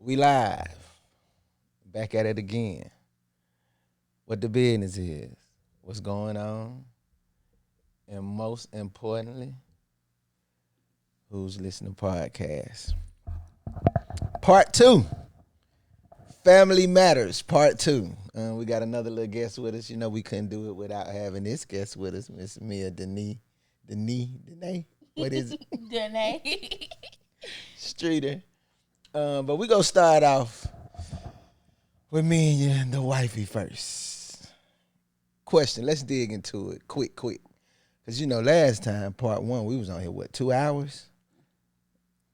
We live. Back at it again. What the business is, what's going on, and most importantly, who's listening to podcasts. Part 2. Family Matters, Part 2. We got another little guest with us. You know, we couldn't do it without having this guest with us, Miss Mia Dene. What is it? Dene. Streeter. But we gonna start off with me and you, the wifey first. Question, let's dig into it quick. Because, you know, last time, part 1, we was on here, 2 hours?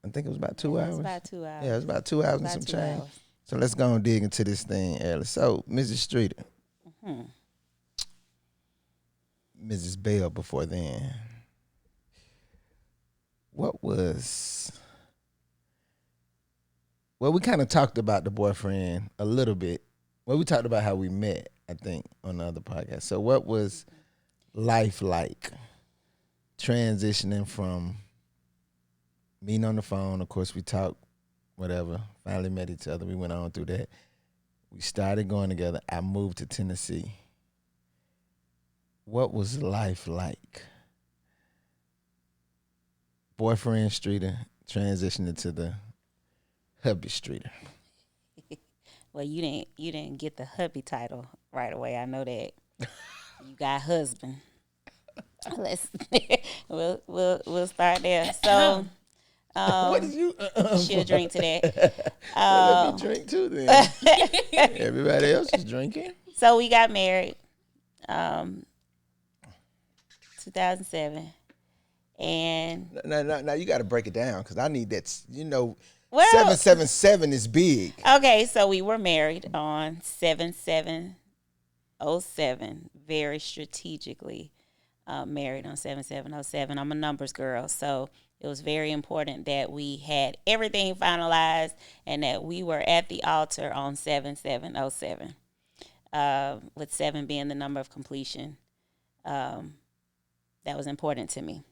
I think it was about 2 hours. It was about 2 hours. Yeah, it was about 2 hours and some change. So let's go and dig into this thing early. So, Mrs. Streeter. Mrs. Bell before then. What was... Well, we kind of talked about the boyfriend a little bit. Well, we talked about how we met, I think, on the other podcast. So what was life like transitioning from meeting on the phone? Of course, we talked, whatever, finally met each other. We went on through that. We started going together. I moved to Tennessee. What was life like? Boyfriend Streeter transitioning to the hubby Streeter. Well, you didn't get the hubby title right away. I know that. You got husband. Let's we'll start there. So What did you? She'll drink to that. Let me drink too then. Everybody else is drinking. So we got married, 2007, and now you got to break it down because I need that. You know, well, 777 is big. Okay, so we were married on 7707, very strategically married on 7707. I'm a numbers girl, so it was very important that we had everything finalized and that we were at the altar on 7707, with 7 being the number of completion. That was important to me.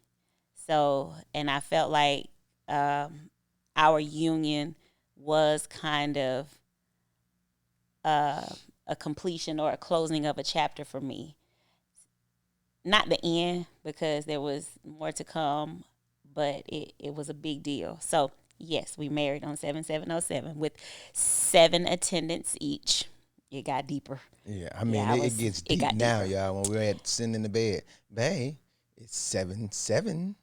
So, and I felt like our union was kind of a completion or a closing of a chapter for me. Not the end, because there was more to come, but it was a big deal. So, yes, we married on 7707 with 7 attendants each. It got deeper. Yeah, I mean, it gets deep now, deeper. Y'all. When we're sitting in the bed, babe, it's 7-7.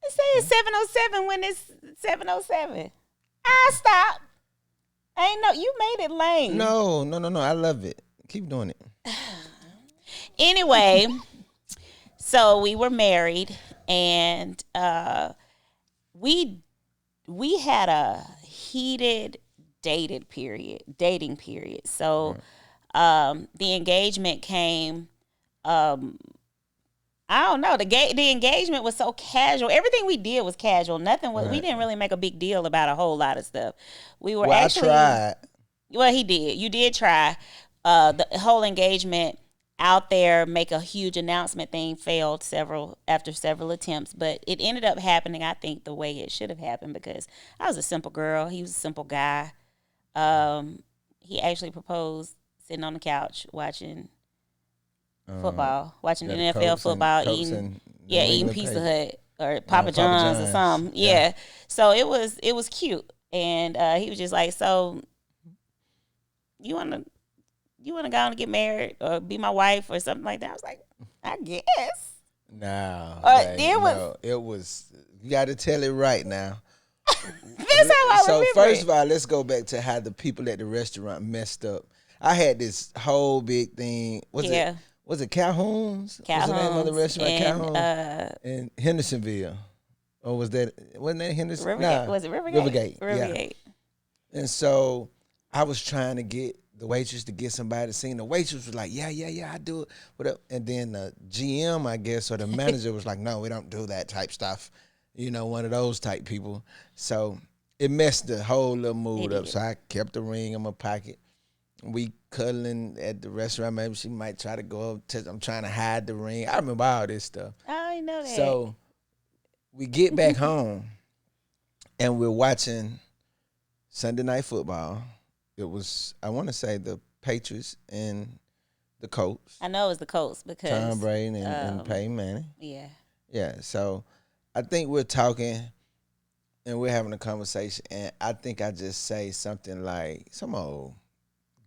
They say it's 707 when it's 707. I stop. Ain't no, you made it lame. No. I love it. Keep doing it. Anyway, so we were married, and we had a heated dating period. So the engagement came. I don't know. The engagement was so casual. Everything we did was casual. Nothing was. Right. We didn't really make a big deal about a whole lot of stuff. We were actually. I tried. Well, he did. You did try. The whole engagement out there, make a huge announcement thing failed after several attempts, but it ended up happening, I think, the way it should have happened, because I was a simple girl. He was a simple guy. He actually proposed sitting on the couch watching football, watching NFL football, eating Pizza Hut or Papa John's or something. Yeah. So it was cute, and he was just like, "So you wanna go on and get married or be my wife or something like that?" I was like, "I guess." No, it was. You got to tell it right now. That's how I remember. So first of all, let's go back to how the people at the restaurant messed up. I had this whole big thing. Was it Calhoun's? What's the name of the restaurant? Calhoun in Hendersonville, or wasn't that Henderson? Was it Rivergate? Rivergate. Yeah. And so I was trying to get the waitress to get somebody to sing. The waitress was like, yeah, I do it. Whatever. And then the GM, I guess, or the manager was like, no, we don't do that type stuff. You know, one of those type people. So it messed the whole little mood up. So I kept the ring in my pocket. We cuddling at the restaurant. Maybe she might try to go up. I'm trying to hide the ring. I remember all this stuff. I didn't know that. So we get back home, and we're watching Sunday night football. It was, I want to say, the Patriots and the Colts, I know it was the Colts Tom because, Brady and Peyton Manning. yeah. Yeah, so I think we're talking and we're having a conversation, and I think I just say something like some old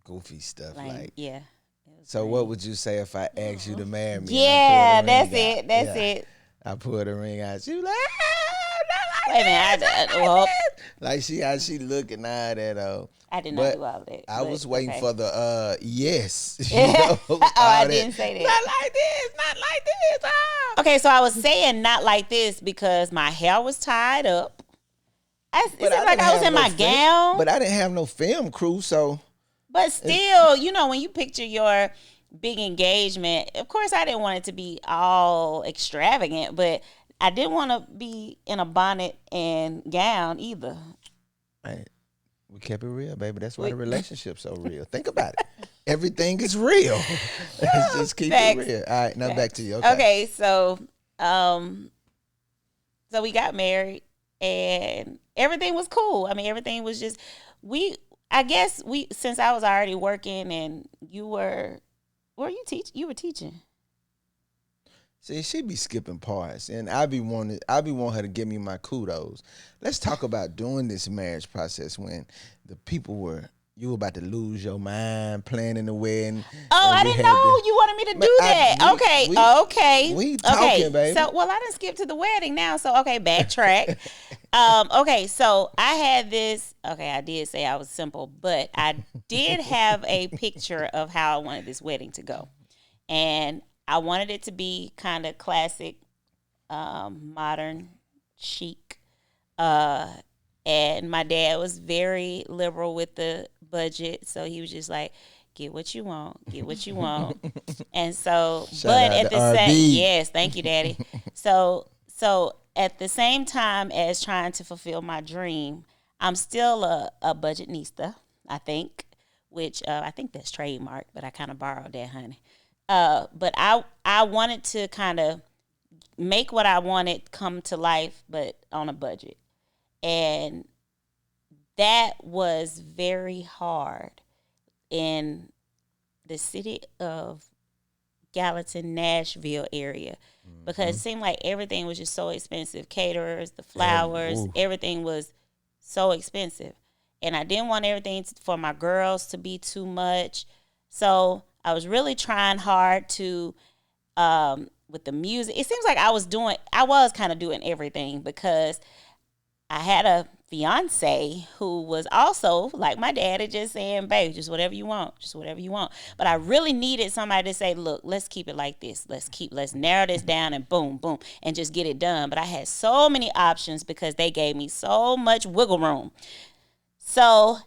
goofy stuff Lame. like, Yeah. It was so what lame. would you say if I asked you to marry me and I pull the Yeah, that's ring out? it. That's Yeah, it. I pull the ring out. She was like, ah, not Wait a like minute. this, not like Well, this. Like she how she looking all that I did not but do all of that. I But was waiting okay. for the yes, Oh, I all that. didn't say that. Not like this, not like this. Ah. Okay, so I was saying not like this because my hair was tied up. It But seemed I like didn't I was have in no my film. gown. But I didn't have no film crew, so But it, still, when you picture your big engagement, of course, I didn't want it to be all extravagant, but I didn't want to be in a bonnet and gown either. hey, we kept it real, baby. That's why the We- relationship's so real. Think about it. Everything is real. Let's just keep it Facts. real. All right, now back to Facts. you. Okay. Okay, um, so we got married and everything was cool. I mean, everything was just we. I guess we since I was already working and you were you teach you were teaching. See, she be skipping parts, and I be wanting her to give me my kudos. Let's talk about doing this marriage process when the people were you were about to lose your mind planning the wedding, Oh, and I we didn't had to. know you wanted me to Man, do that. Okay. we talking, baby. So, well, I didn't skip to the wedding now. So, okay, backtrack. Okay, so I had this. Okay, I did say I was simple, but I did have a picture of how I wanted this wedding to go, and I wanted it to be kind of classic, modern, chic. Uh, and my dad was very liberal with the budget, so he was just like, "Get what you want, get what you want." And so, Shout but out at to the same, RB. yes, thank you, Daddy. So at the same time as trying to fulfill my dream, I'm still a budgetnista, I think, which I think that's trademark, but I kind of borrowed that, honey. But I wanted to kind of make what I wanted come to life, but on a budget. And that was very hard in the city of Gallatin, Nashville area because it seemed like everything was just so expensive. Caterers, the flowers, Ooh. everything was so expensive. And I didn't want everything for my girls to be too much. So I was really trying hard to with the music. It seems like I was kind of doing everything because I had a fiance who was also like my daddy, just saying, "Babe, just whatever you want, just whatever you want." But I really needed somebody to say, "Look, let's keep it like this. Let's narrow this down and boom, boom, and just get it done." But I had so many options because they gave me so much wiggle room. So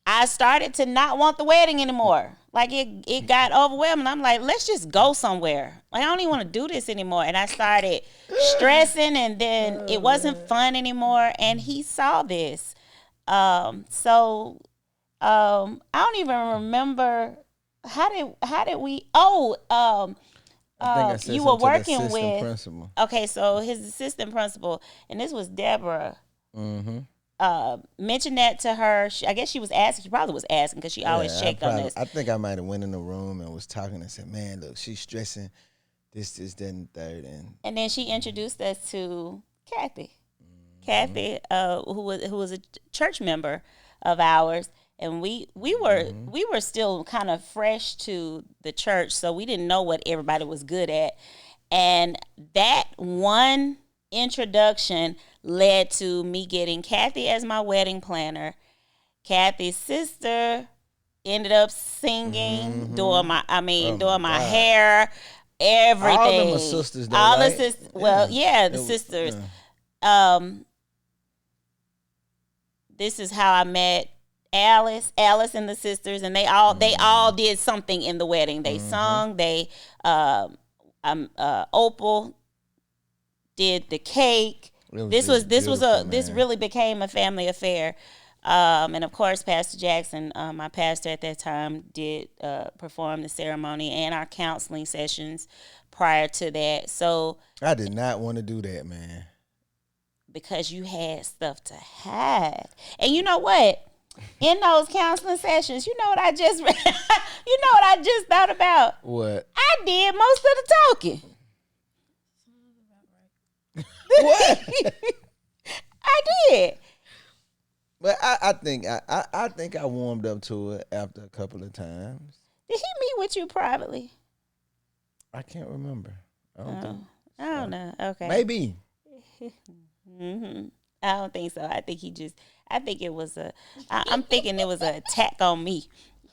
I started to not want the wedding anymore. Like it got overwhelming. I'm like, let's just go somewhere. Like I don't even want to do this anymore. And I started stressing, and then it wasn't fun anymore. And he saw this. I don't even remember how did we. I think I said You were something to the working assistant with. principal. Okay, so his assistant principal, and this was Deborah. Mm-hmm. Mentioned that to her. I guess she was asking. She probably was asking because she always Yeah, checked on this. I think I might have went in the room and was talking and said, "Man, look, she's stressing this, that, and third." And then she introduced us to Kathy. Kathy, who was a church member of ours, and we were still kind of fresh to the church, so we didn't know what everybody was good at. And that one introduction led to me getting Kathy as my wedding planner. Kathy's sister ended up singing, doing my God. hair, everything. All them are sisters, though, All the right? sisters. Well, yeah, the It was- sisters. yeah. This is how I met Alice and the sisters, and they all did something in the wedding. They sung. They Opal did the cake. It This just was this was beautiful, this man. really became a family affair. And of course, Pastor Jackson, my pastor at that time, did perform the ceremony and our counseling sessions prior to that. So I did not want to do that, man. because you had stuff to hide, and you know what? in those counseling sessions, you know what I just, you know what I just thought about? What? I did most of the talking. What? I did. But I think I warmed up to it after a couple of times. Did he meet with you privately? I can't remember. I don't think. I don't know. Okay. Maybe. I don't think so. I think it was I'm thinking it was an attack on me.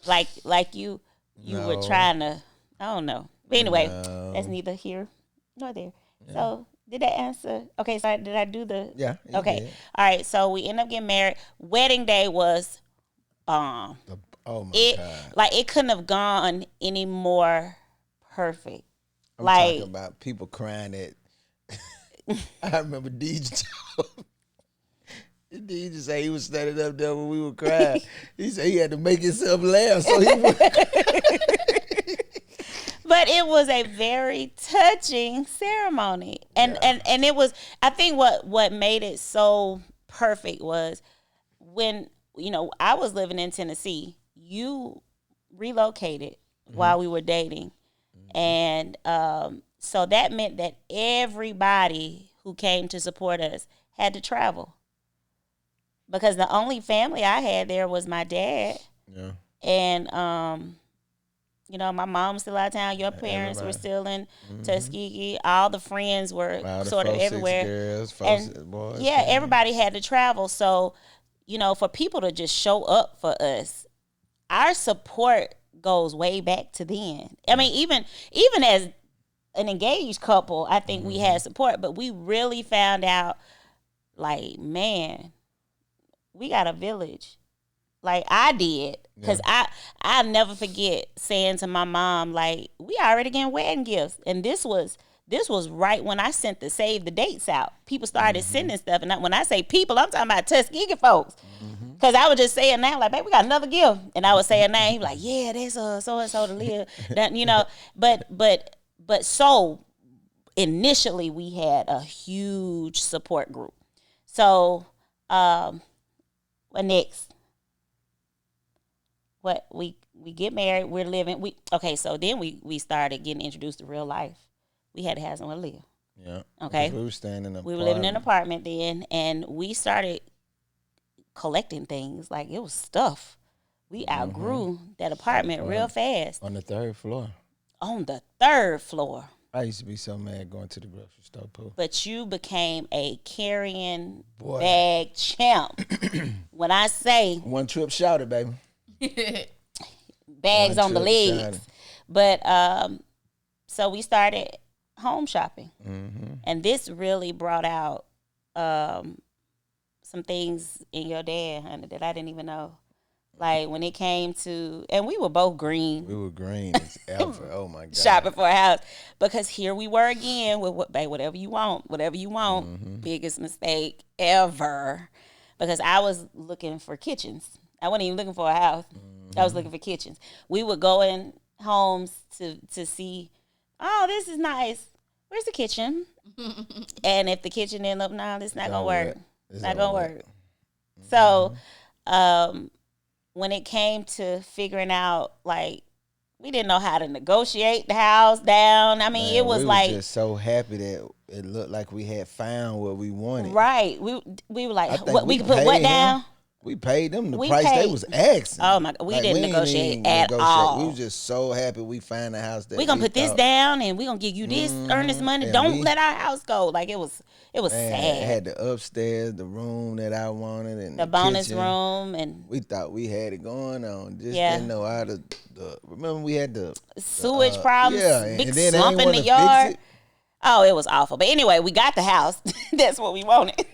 Like you were No. trying to, I don't know. But anyway, No. that's neither here nor there. So did that answer? Okay, so did I do the? Yeah. you Okay. did. All right. So we ended up getting married. Wedding day was Oh my it God. like it couldn't have gone any more perfect. I'm Like talking about people crying at. I remember DJ. DJ said he was standing up there when we were crying. He said he had to make himself laugh, so he was. but it was a very touching ceremony. And it was, I think what made it so perfect was when, I was living in Tennessee, you relocated while we were dating. And so that meant that everybody who came to support us had to travel. Because the only family I had there was my dad. Yeah. And my mom was still out of town. Your parents were still in Tuskegee. All the friends were sort of everywhere. Girls, and boys, yeah, everybody had to travel. So, for people to just show up for us, our support goes way back to then. I mean, even as an engaged couple, I think we had support, but we really found out, like, man, we got a village. Like I did, because I'll never forget saying to my mom, like, we already getting wedding gifts, and this was right when I sent the save the dates out. People started sending stuff, and when I say people, I'm talking about Tuskegee folks, because I was just saying now, like, babe, we got another gift, and I was saying now, he was like, yeah, there's so and so to live, that but so initially we had a huge support group. So, what next? What we get married, we're living. So then we started getting introduced to real life. We had to have somewhere to live. Yeah. Okay. We were staying in an We were living in an apartment then, and we started collecting things. Like, it was stuff. We outgrew that apartment real fast. on the third floor. On the third floor. I used to be so mad going to the grocery store, Pooh. But you became a carrying bag champ. When I say one trip shouted, baby. bags One on the trip legs. shouted. But so we started home shopping. Mm-hmm. And this really brought out some things in your dad, honey, that I didn't even know. Like, when it came to, and we were both green. We were green as ever. Oh my God. Shopping for a house. Because here we were again with whatever you want. Biggest mistake ever. Because I was looking for kitchens. I wasn't even looking for a house. I was looking for kitchens. We would go in homes to see, oh, this is nice. Where's the kitchen? And if the kitchen ended up, no, it's not going to work. It's not going to work. So, when it came to figuring out, like, we didn't know how to negotiate the house down. I mean, it was like, we were just so happy that it looked like we had found what we wanted. Right. We were like, think what we could put what down? We paid them the price they was asking. Oh my God, we didn't negotiate at all. We was just so happy we found a house that we gonna put this down, and we gonna give you this earnest money. And Don't let our house go. Like, it was sad. It had the upstairs, the room that I wanted, and the bonus kitchen. room, and we thought we had it going on. Just didn't know how to. Remember, we had the sewage problems, big and then slump in the yard. Oh, it was awful. But anyway, we got the house. That's what we wanted.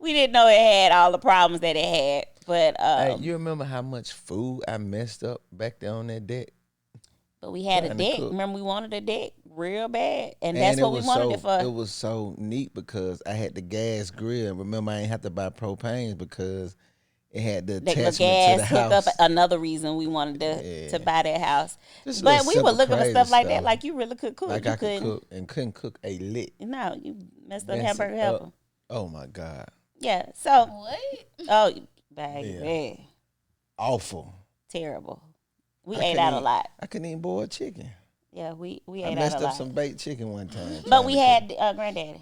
We didn't know it had all the problems that it had. But hey, you remember how much food I messed up back there on that deck? But we had a deck. Remember, we wanted a deck real bad, and that's what we wanted it for. It was so neat because I had the gas grill. Remember, I ain't have to buy propane because it had the attachment gas to the house. Up. Another reason we wanted to buy that house. Just but we were looking for stuff like stuff. that. Like, you really could cook. Like, you I could cook and couldn't cook a lick. No, you messed up hamburger helper. Oh my God. Yeah. So what? Oh, Yeah, baby. awful. Terrible. We I ate couldn't out a eat. lot. I couldn't even boil chicken. Yeah, we I ate out a messed up lot. some baked chicken one time But trying we to cook. had granddaddy.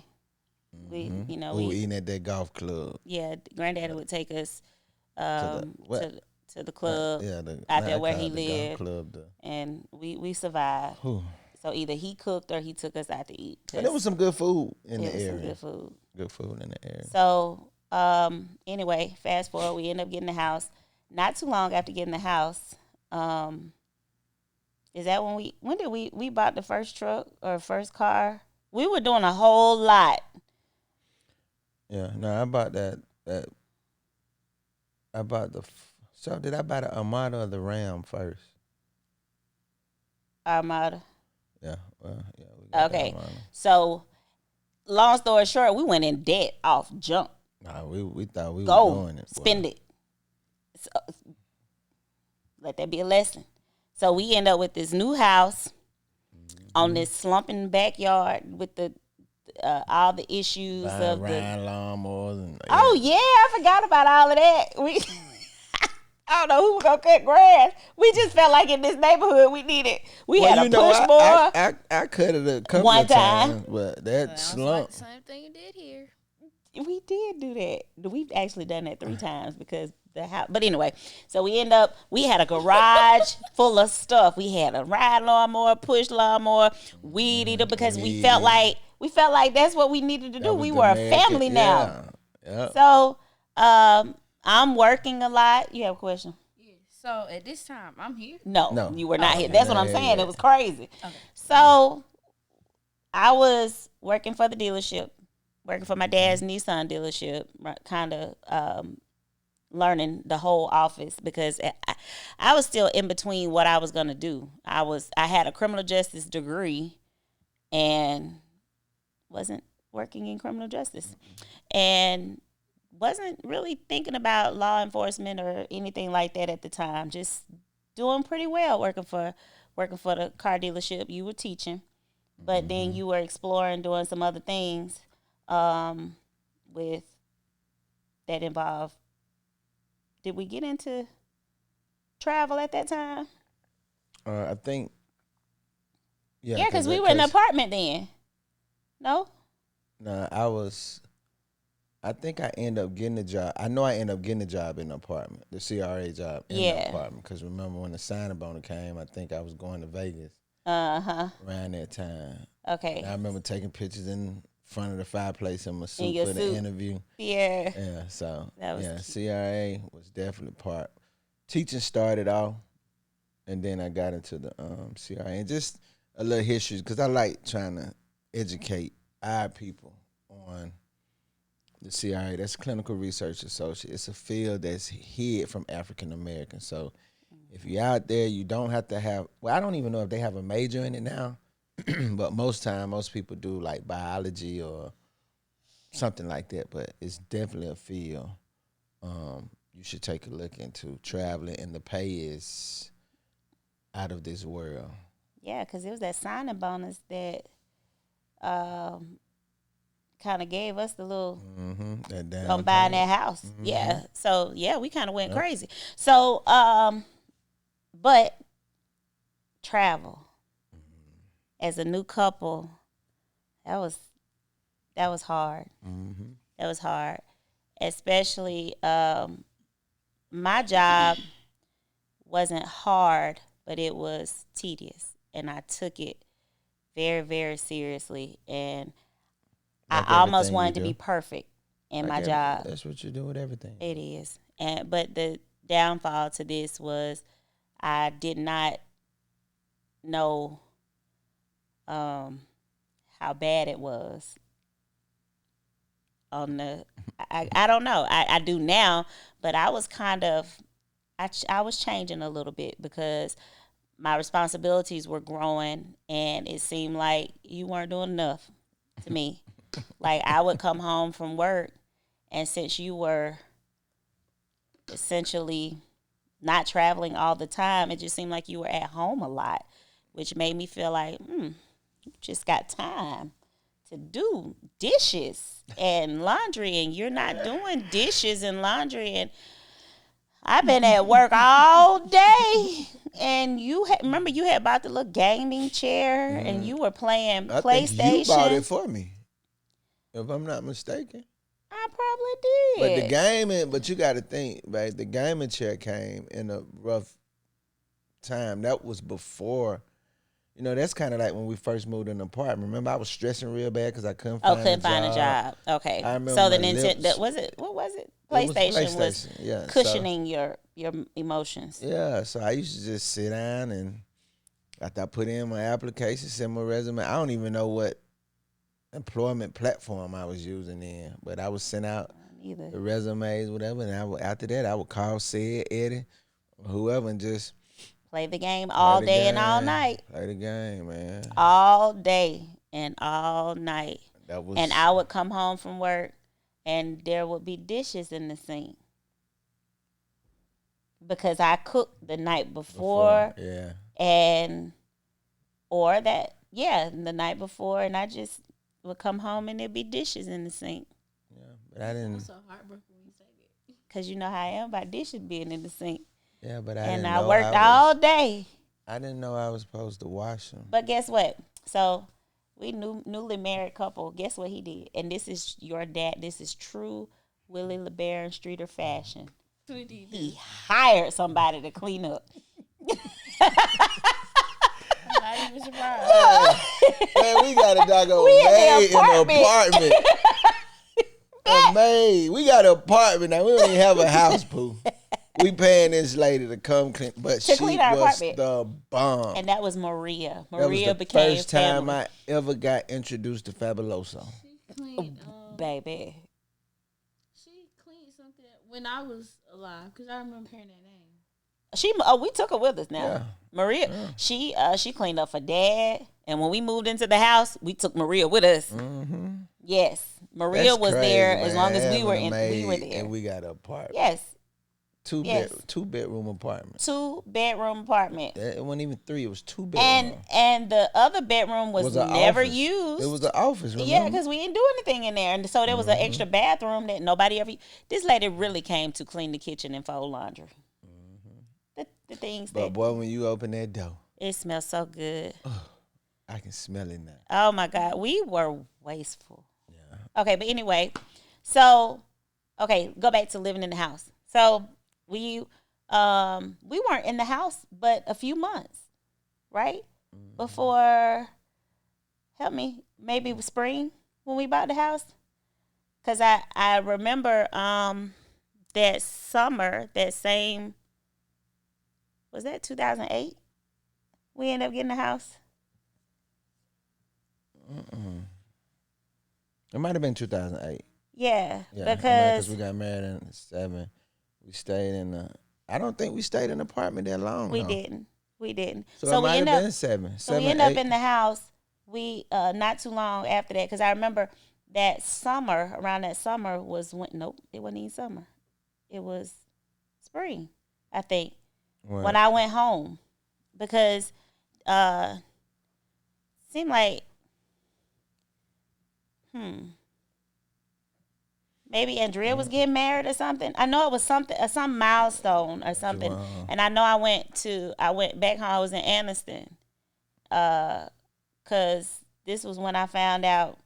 We Ooh, eating at that golf club yeah, granddaddy would take us to the what? to the club Yeah, the out now there I where call he it the golf lived, club. The and we survived. whew. So either he cooked or he took us out to eat And there was because some good food in it the was some area. good food. Good food in the area. So anyway, fast forward, we end up getting the house. Not too long after getting the house, is that when did we bought the first truck or first car? We were doing a whole lot. Yeah, no, I bought that. I bought the. So did I buy the Armada or the Ram first? Armada. Yeah, well, yeah, we got the Okay, Armada. so long story short, we went in debt off junk. Nah, we thought we were Go doing it. spend it. So, let that be a lesson. So we end up with this new house on this slumping backyard with the all the issues Buying of the. Ryan lawnmowers and Oh yeah, I forgot about all of that. We I don't know who was gonna cut grass. We just felt like in this neighborhood we needed. We well, had you a know, push more. I cut it a couple One of time. times, but that Sounds like slump. the same thing you did here. We did do that. We've actually done that 3 times because the house. But anyway, so we had a garage full of stuff. We had a ride lawnmower, push lawnmower, weed eater because we felt like that's what we needed to do. That was We the were a American- family now. Yeah. So I'm working a lot. You have a question? Yeah. So at this time, I'm here. No, you were not here. okay. That's what I'm Yeah, saying. yeah. It was crazy. Okay. So I was working for the dealership, working for my dad's Nissan dealership, kind of learning the whole office because I was still in between what I was gonna do. I had a criminal justice degree and wasn't working in criminal justice and wasn't really thinking about law enforcement or anything like that at the time. Just doing pretty well working for the car dealership. You were teaching, but then you were exploring doing some other things with that involved. Did we get into travel at that time? I think. Yeah, because we were in an apartment then. No? Nah, I think I ended up getting a job. I know I ended up getting a job in the apartment, the CRA job in the apartment. Because remember when the signing bonus came, I think I was going to Vegas around that time. Okay. And I remember taking pictures in front of the fireplace in my suit your for suit. the interview. Yeah. Yeah, so That was CRA was definitely part. Teaching started off, and then I got into the CRA and just a little history because I like trying to educate our people on the CRA. That's Clinical Research Associate. It's a field that's hid from African Americans. So if you're out there, you don't have to have. Well, I don't even know if they have a major in it now, but most people do like biology or something like that. But it's definitely a field you should take a look into traveling, and the pay is out of this world. Yeah, because it was that signing bonus that kind of gave us the little That down on buying that payment. house. Yeah. So yeah, we kind of went crazy. So but travel as a new couple, that was hard. That was hard, especially my job wasn't hard, but it was tedious, and I took it very, very seriously, and Like I almost everything wanted you to do. be perfect in my Like job. That's what you do with everything. It is, but the downfall to this was I did not know how bad it was. On the, I don't know. I do now, but I was kind of I was changing a little bit because my responsibilities were growing, and it seemed like you weren't doing enough to me. Like I would come home from work, and since you were essentially not traveling all the time, it just seemed like you were at home a lot, which made me feel like, you just got time to do dishes and laundry, and you're not doing dishes and laundry, and I've been at work all day, and remember you had bought the little gaming chair, and you were playing I think PlayStation. you bought it for me, if I'm not mistaken. I probably But did. the gaming, but you got to think, right? The gaming chair came in a rough time. That was before. You know, that's kind of like when we first moved in the apartment. Remember, I was stressing real bad because I couldn't find a job. Okay. I remember So the my Nintendo lips. what was it? It was PlayStation was PlayStation, yeah. cushioning your emotions. Yeah, so I used to just sit down and after I put in my application, send my resume. I don't even know what employment platform I was using then, but I would send out Either. the resumes, whatever, and after that I would call Sid, Eddie, whoever, and just Play the game all play the day and all game. night. Play the game, man. All day and all night. That was. And I would come home from work and there would be dishes in the sink. Because I cooked the night before. Yeah. And or that the night before, and I just would come home and there'd be dishes in the sink. Yeah, but I didn't. I'm so heartbroken when you say that. Cause you know how I am about dishes being in the sink. Yeah, but and I worked all day. I didn't know I was supposed to wash them. But guess what? So we newly married couple. Guess what he did? And this is your dad. This is true Willie LeBaron Streeter fashion. He hired somebody to clean up. I'm not even surprised. Man, we got a doggone We in the maid in the apartment. apartment. A maid. We got an apartment now. We don't even have a house, Pooh. We paying this lady to come clean, but she clean our was apartment. the bomb. And that was Maria. That was Maria the became first time family. I ever got introduced to Fabuloso. She cleaned, Baby. she cleaned something when I was alive because I remember hearing that name. We took her with us now. Yeah. Maria, she cleaned up for Dad, and when we moved into the house, we took Maria with us. Mm-hmm. Yes, Maria That's was crazy, there man. as long as we Having were a in. maid We were there. and we got an apartment. Yes, Two Yes. bedroom apartment. 2-bedroom apartment, It wasn't even 3. It was 2 bedroom. and the other bedroom was an never office. used. It was the office. Remember? Yeah, because we didn't do anything in there, and so there was an extra bathroom that nobody ever. This lady really came to clean the kitchen and fold laundry. The things But that boy, when you open that door, it smells so good. I can smell it now. Oh my God, we were wasteful. Yeah. Okay, but anyway, so go back to living in the house. So we weren't in the house but a few months, right? Before, help me, maybe it was spring when we bought the house. Cause I remember that summer, that same, was that 2008? We ended up getting the house. It might have been 2008. Yeah, Yeah, because we got married in 7. We stayed in the. I don't think we stayed in the apartment that long. we though. didn't. So, So it we might have ended up. been 7. So 7, we ended 8. up in the house. We not too long after that, because I remember that summer. Around that summer was when. Nope, it wasn't even summer. It was spring, I think, What? when I went home, because seemed like maybe Andrea was getting married or something. I know it was something, some milestone or something. Wow. And I know I went back home. I was in Anniston, cause this was when I found out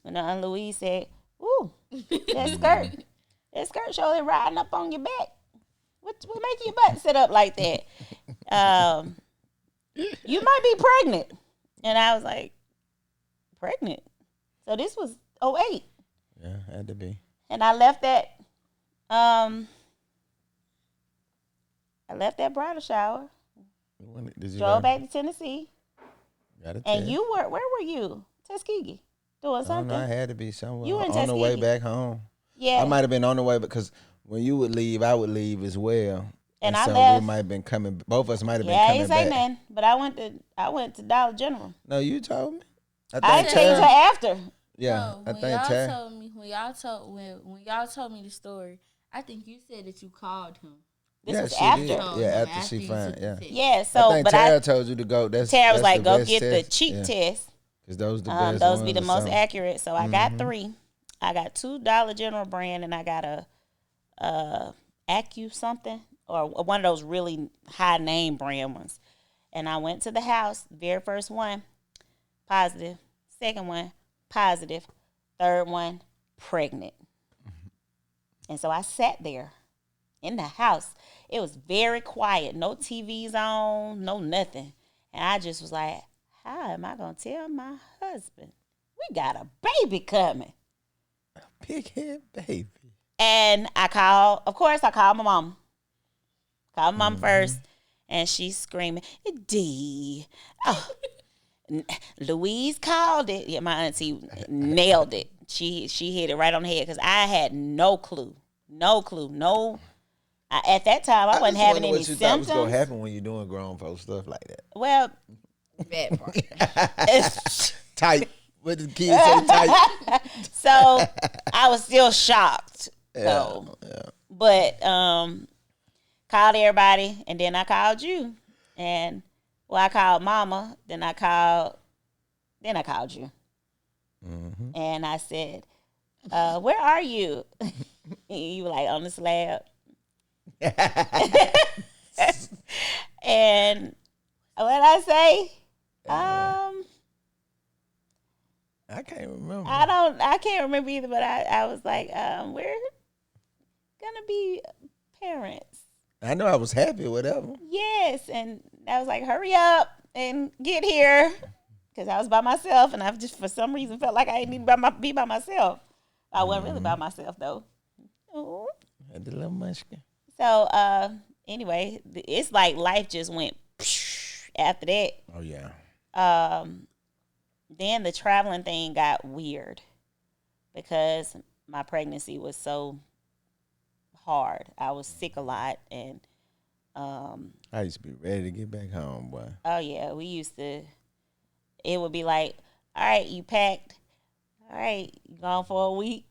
when Aunt Louise said, "Ooh, that skirt surely riding up on your back. What making your butt sit up like that? You might be pregnant." And I was like, "Pregnant?" So this was 2008. Yeah, had to be. And I left that bridal shower, Did you drove go? back to Tennessee, Gotta and tell. where were you? Tuskegee, doing I don't something. know. I had to be somewhere You in on the way Tuskegee. back home. Yeah, I might have been on the way because when you would leave, I would leave as well. And I so left. we might have been coming. Both of us might have been yeah, I coming ain't say back. nothing, but I went to Dollar General. No, you told me. I think changed her Tara- after. Yeah, No, I when think y'all Tara. told me when y'all told me the story, I think you said that you called him. This Yeah, was she after. did. Told Yeah, him after she you found. took Yeah. the test. Yeah, I so think but Tara told you to go. Tara was that's like, the "Go best get the test. cheap Yeah. test. Cause those the best Those ones be the or most something. accurate." So I got 3. I got 2 Dollar General brand, and I got a Acu something or one of those really high name brand ones. And I went to the house, very first one, positive. Second one, positive. Third one, pregnant. And so I sat there in the house. It was very quiet, no TVs on, no nothing. And I just was like, how am I going to tell my husband? We got a baby coming. Big head baby. And I called my mom. Called my mom first. And she's screaming, D. Oh, Louise called it. Yeah, my auntie nailed it. She hit it right on the head because I had no clue. At that time, I wasn't having any what you thought was symptoms. gonna happen when you're doing grown folk stuff like that. Well, Bad part. Tight. What did the kids say? Tight. so I was still shocked. Yeah. But called everybody, and then I called you, and I called Mama, then I called you, and I said, "Where are you?" You were like on the slab, and what I say? I can't remember. I can't remember either, but I was like, we're gonna be parents. I know I was happy, whatever. Yes, and I was like, hurry up and get here, because I was by myself, and I just for some reason felt like I didn't need to be by myself. I wasn't really by myself though. Oh. Had the little munchkin. So anyway, it's like life just went after that. Oh yeah. Then the traveling thing got weird because my pregnancy was so hard. I was sick a lot, and I used to be ready to get back home, boy. oh yeah, we used to. It would be like, all right, you packed. All right, you gone for a week,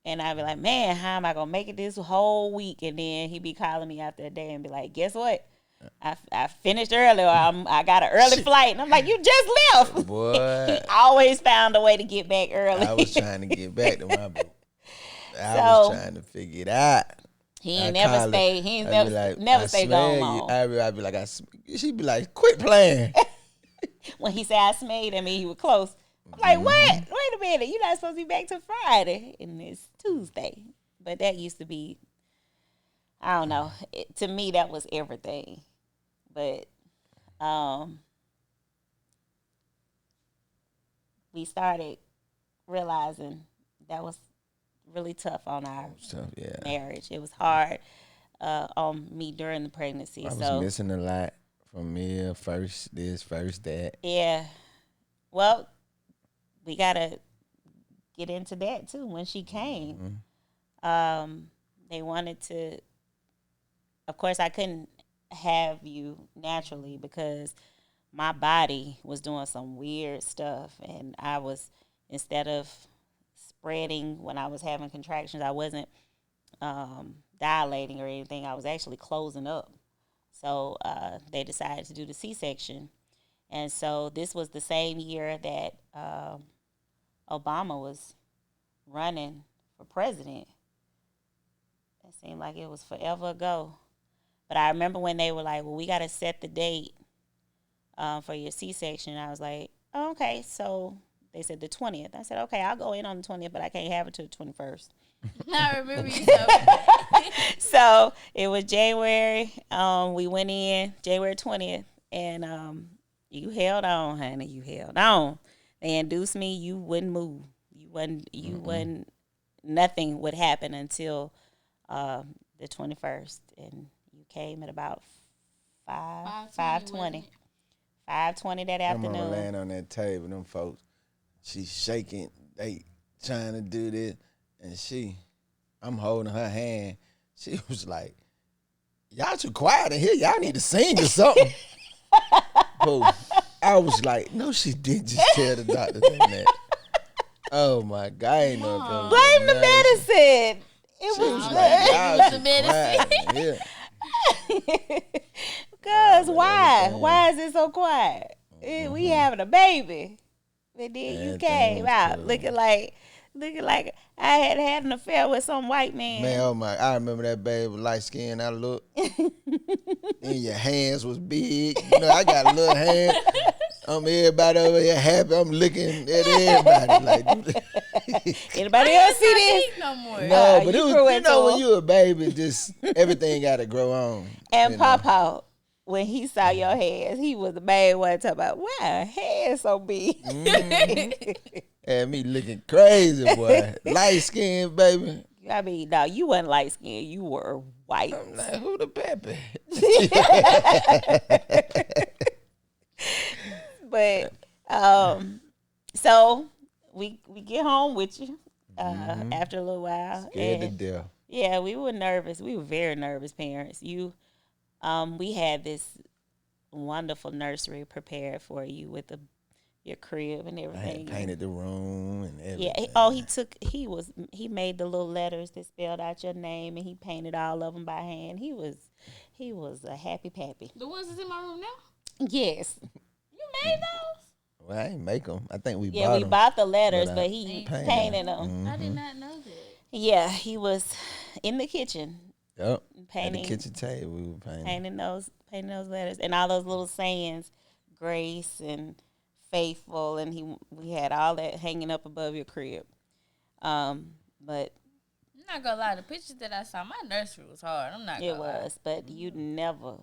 and I'd be like, man, how am I gonna make it this whole week? And then he'd be calling me after a day and be like, guess what? I finished early, or I got an early flight, and I'm like, you just left. Boy, He always found a way to get back early. I was trying to get back to my boat. I was trying to figure it out. He ain't never stayed. He ain't never stayed gone long. I'd be like, she'd be like, quit playing. When he said I smelled, I mean he was close. I'm like, what? Wait a minute, you're not supposed to be back till Friday, and it's Tuesday. But that used to be, I don't know. To me, that was everything. But we started realizing that was really tough on our marriage. It was hard on me during the pregnancy. I was missing a lot from me. First this, first that. Yeah. Well, we got to get into that too. When she came, they wanted to, of course, I couldn't have you naturally because my body was doing some weird stuff, and I was, instead of spreading when I was having contractions, I wasn't dilating or anything. I was actually closing up. So they decided to do the C-section. And so this was the same year that Obama was running for president. It seemed like it was forever ago. But I remember when they were like, well, we got to set the date for your C-section. And I was like, oh, okay. So they said the 20th. I said, okay, I'll go in on the 20th, but I can't have it till the 21st. I remember you telling me. So it was January. We went in January 20th, and you held on, honey. You held on. They induced me. You wouldn't move. You wouldn't. Nothing would happen until the 21st, and you came at about 5:20. 5:20 that I remember afternoon. laying on that table, them folks, she's shaking, they trying to do this, and I'm holding her hand. She was like, y'all too quiet in here. Y'all need to sing or something. I was like, no, she didn't just tell the doctor that. Oh my God, I ain't know if that was Blame the medicine. It was like, y'all the too medicine. quiet in here. Cause why? Why is it so quiet? We having a baby. And then you came out looking like looking like I had an affair with some white Man, man. oh my! I remember that baby with light skin. I looked, and your hands was big. You know, I got a little hand. Everybody over here happy. I'm looking at everybody like. Anybody I else ain't see got this? teeth no more. No, but you it was, grew you into know, when him. you a baby, just everything got to grow on. And You know. Papa, when he saw your hands, he was the main one talking about, wow, hands so big. Had me looking crazy, boy. Light skin, baby. I mean, no, you wasn't light skinned. You were white. I'm like, who the baby? But so we get home with you after a little while. Scared to And death. yeah, we were nervous. We were very nervous parents. We had this wonderful nursery prepared for you with your crib and I had everything. painted the room and everything. Yeah. He made the little letters that spelled out your name, and he painted all of them by hand. He was a happy pappy. The ones that's in my room now. Yes. You made those? Well, I ain't make them. I think we Yeah, bought we them. bought the letters, But I but he painted painted them. them. I did not know that. Yeah, he was in the kitchen Yep. At the painting, kitchen table, we were painting. painting those letters and all those little sayings, grace and faithful, and we had all that hanging up above your crib. But I'm not gonna lie, the pictures that I saw, my nursery was hard. I'm not it gonna lie. was, but you never,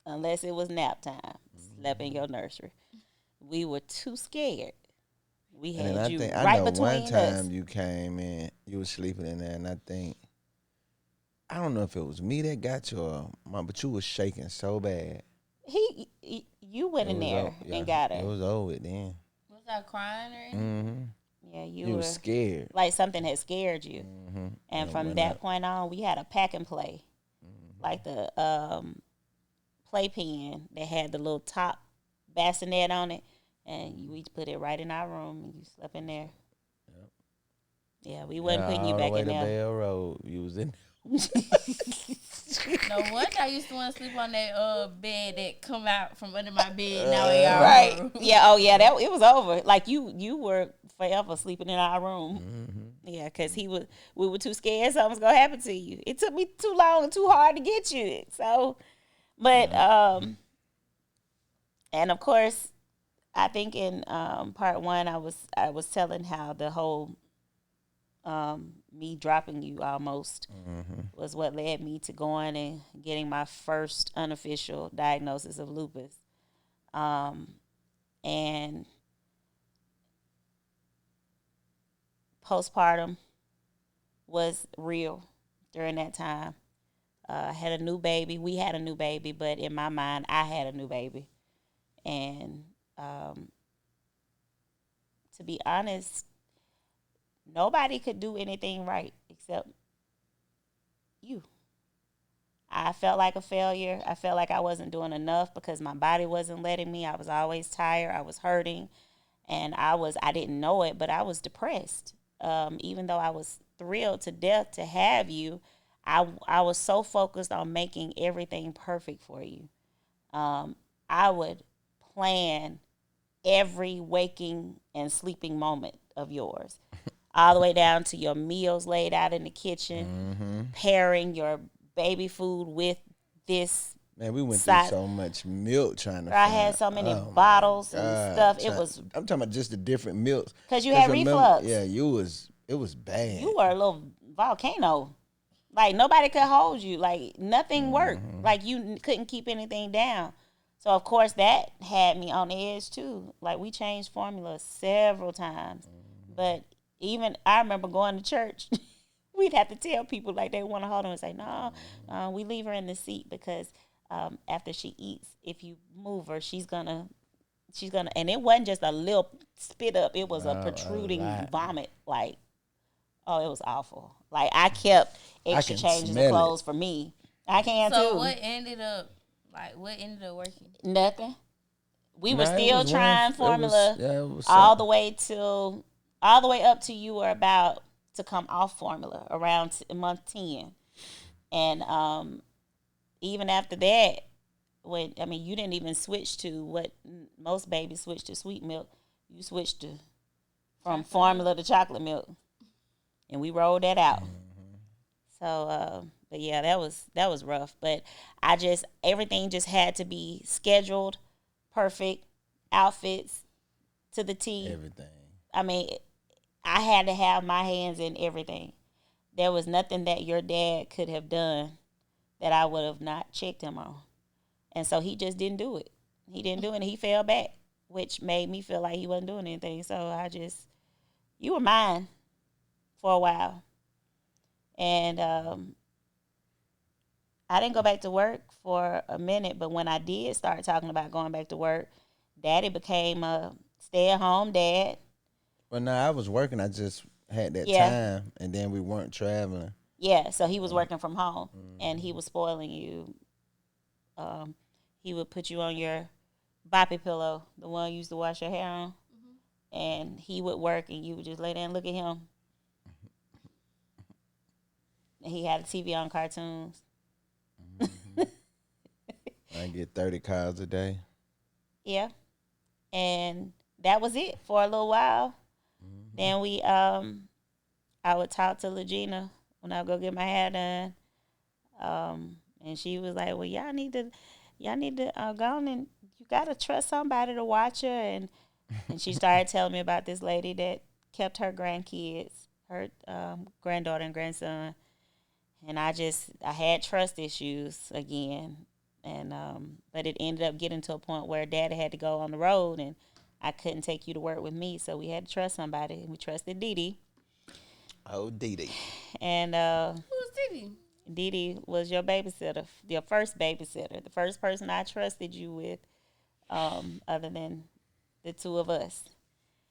unless it was nap time, slept in your nursery. We were too scared. We And then had I you think right I know between one time us. you came in, you was sleeping in there, and I don't know if it was me that got you or mom, but you was shaking so bad. You went in there yeah, and got it her. was over then. Was I crying or anything? Yeah, You you were was scared. like something had scared you. And And from went that out. point on, we had a pack and play, like the playpen that had the little top bassinet on it, and we put it right in our room, and you slept in there. Yep. Yeah, we wasn't Yeah, putting you all back the way in to there. Bell Road. You was in. No wonder I used to want to sleep on that bed that come out from under my bed. Now we are Right? room. Yeah. Oh, yeah. That it was over. Like you were forever sleeping in our room. Yeah, because we were too scared something was gonna happen to you. It took me too long and too hard to get you. So, but and of course, I think in part one, I was telling how the whole me dropping you almost was what led me to going and getting my first unofficial diagnosis of lupus. And postpartum was real during that time. I had a new baby. We had a new baby, but in my mind, I had a new baby. And to be honest, nobody could do anything right except you. I felt like a failure. I felt like I wasn't doing enough because my body wasn't letting me. I was always tired. I was hurting. And I didn't know it, but I was depressed. Even though I was thrilled to death to have you, I was so focused on making everything perfect for you. I would plan every waking and sleeping moment of yours, all the way down to your meals laid out in the kitchen, pairing your baby food with this. Man, we went side. through so much milk trying to. I find, had so many oh bottles my and God, stuff. It try- was I'm talking about just the different milks. because you had remember, reflux. Yeah, it was bad. You were a little volcano. Like nobody could hold you. Like nothing worked. Like you couldn't keep anything down. So of course that had me on the edge too. Like we changed formula several times, but even I remember going to church. We'd have to tell people like they want to hold on and say, no, we leave her in the seat because after she eats, if you move her, she's gonna, and it wasn't just a little spit up; it was a protruding vomit. Like, oh, it was awful. Like I kept extra changes of smell it. clothes for me. I can So too. what ended up working? Nothing. We were Nah, it still was trying formula it was all something. the way up to you were about to come off formula around month 10. And even after that, you didn't even switch to what most babies switch to, sweet milk. You switched to from Chocolate milk. formula to chocolate milk, and we rolled that out. Mm-hmm. So, but yeah, that was rough. But I just everything just had to be scheduled, perfect, outfits to the T. Everything. I mean, I had to have my hands in everything. There was nothing that your dad could have done that I would have not checked him on. And so he just didn't do it. He didn't do it and he fell back, which made me feel like he wasn't doing anything. So you were mine for a while. And I didn't go back to work for a minute, but when I did start talking about going back to work, daddy became a stay at home dad. Well, no, I was working. I just had that Yeah. time, and then we weren't traveling. Yeah, so he was working from home and he Mm-hmm. was spoiling you. Um, he would put you on your boppy pillow, the one you used to wash your hair on, and he would work and you would just lay there and look at him. And he had a TV on cartoons. Mm-hmm. I get 30 calls a day. Yeah. And that was it for a little while. Mm-hmm. Then I would talk to Legina when I would go get my hair done. And she was like, "Well, y'all need to go on and you gotta trust somebody to watch her." And she started telling me about this lady that kept her grandkids, her granddaughter and grandson. And I had trust issues again, and but it ended up getting to a point where Daddy had to go on the road, and I couldn't take you to work with me, so we had to trust somebody, and we trusted Dee Dee. Oh, Dee Dee. And Who's Diddy? Dee Dee was your babysitter, your first babysitter, the first person I trusted you with, other than the two of us.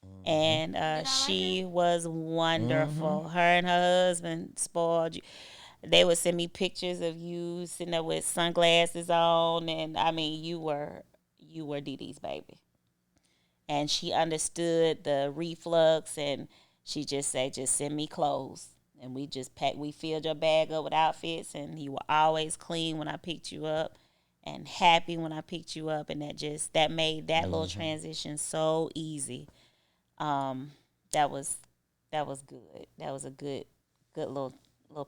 Mm-hmm. And Did I like her? she was Mm-hmm. wonderful. Her and her husband spoiled you. They would send me pictures of you sitting there with sunglasses on, and I mean, you were Dee Dee's baby. And she understood the reflux, and she just said, "Just send me clothes." And we just packed. We filled your bag up with outfits, and you were always clean when I picked you up, and happy when I picked you up, and that made that little Mm-hmm. transition so easy. Um, that was that was good. That was a good little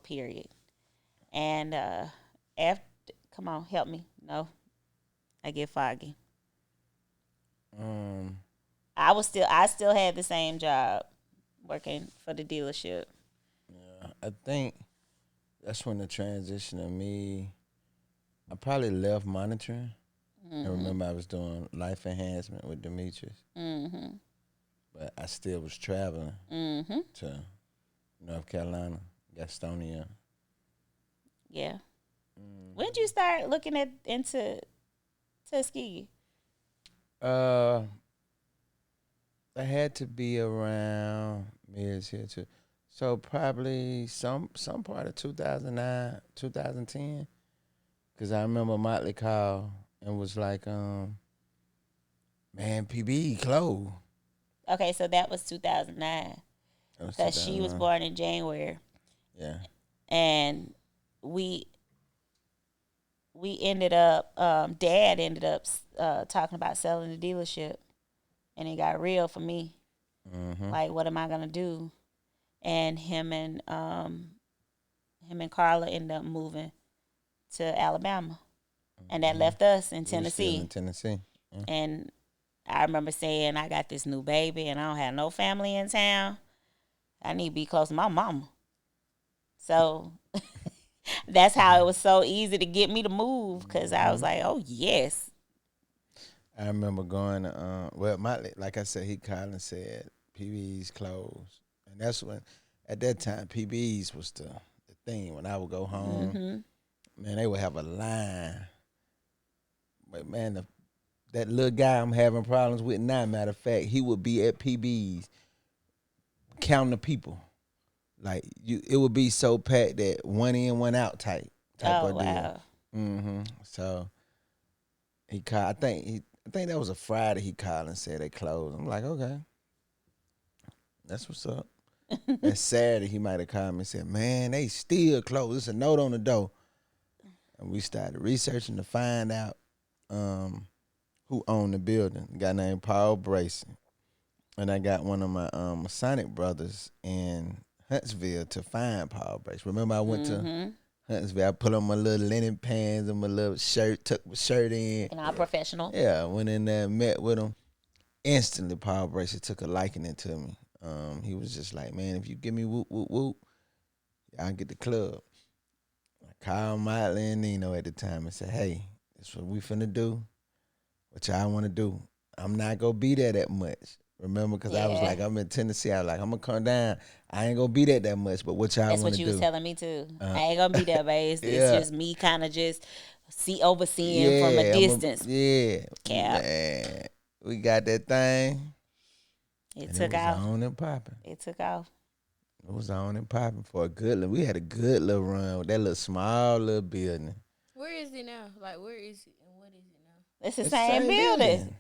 period. And after, come on, help me. No, I get foggy. Um, I still had the same job working for the dealership. yeah, I think that's when the transition of me. I probably left monitoring. I Mhm. remember I was doing life enhancement with Demetrius, Mhm. but I still was traveling Mhm. to North Carolina, Gastonia. Yeah. When did Hmm. you start looking at into Tuskegee? Uh, I had to be around mids here too. So probably some part of 2009, 2010. Cause I remember Motley called and was like, man, PB closed. Okay, so that was 2009 That was because she was 2009. born in January, Yeah. and we ended up. Dad ended up talking about selling the dealership, and it got real for me. Mm-hmm. Like, what am I gonna do? And him and Carla ended up moving to Alabama, and that Mm-hmm. left us in We was still in Tennessee. Tennessee. Yeah. And I remember saying, "I got this new baby, and I don't have no family in town. I need to be close to my mama." So that's how it was so easy to get me to move because I was Mm-hmm. like, "Oh yes." I remember going to, well, Motley, like I said, he called and said PB's closed. And that's when, at that time, PB's was the thing. When I would go home, Mhm. man, they would have a line. But man, that little guy I'm having problems with now, matter of fact, he would be at PB's counting the people. Like it would be so packed that one in, one out type Oh of deal. wow. Mm-hmm. So he called. I think that was a Friday. He called and said they closed. I'm like, okay, that's what's up. That Saturday he might have called me and said, man, they still closed. There's a note on the door, and we started researching to find out um, who owned the building. A guy named Paul Bracey. and I got one of my Masonic brothers in Huntsville to find Paul Brace. Remember, I went to Mm-hmm. Huntsville. I put on my little linen pants and my little shirt, tucked my shirt in. And all professional. Yeah, went in there, met with him. Instantly, Paul Brace took a liking to me. He was just like, man, if you give me whoop whoop whoop, I'll get the club. I called Motley and Nino at the time and said, hey, this what we finna do. What y'all want to do? I'm not gonna be there that much. Remember, because I was Yeah. like, I'm in Tennessee. I was like, I'm gonna come down. I ain't gonna be there that much. But what y'all That's want what to you was do? telling me too. Uh, I ain't gonna be there, babe. It's yeah, just me kind of just overseeing from a yeah, distance. yeah, Cap. man. We got that thing, It and it took was off. on and popping. It took off. It was on and popping for a good. We had a good little run with that little small little building. Where is it now? Like, where is it and what is it now? It's the It's the same same building.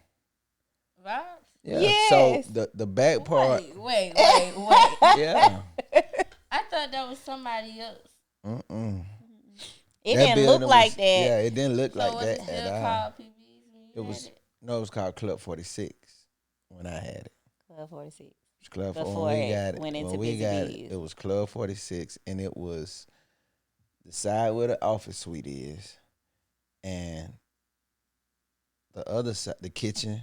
Vibes? Yeah. So Yes. the back part. Wait. Yeah. I thought that was somebody else. Mm-mm. It That didn't look building like was, that. yeah, it didn't look So like was it that at still all. called PB's when you It had was it? no, it was called Club 46 when I had it. Club 46. It was Club Before when we it got it. went into When we Busy got Bees. it, it was Club 46, and it was the side where the office suite is, and the other side, the kitchen,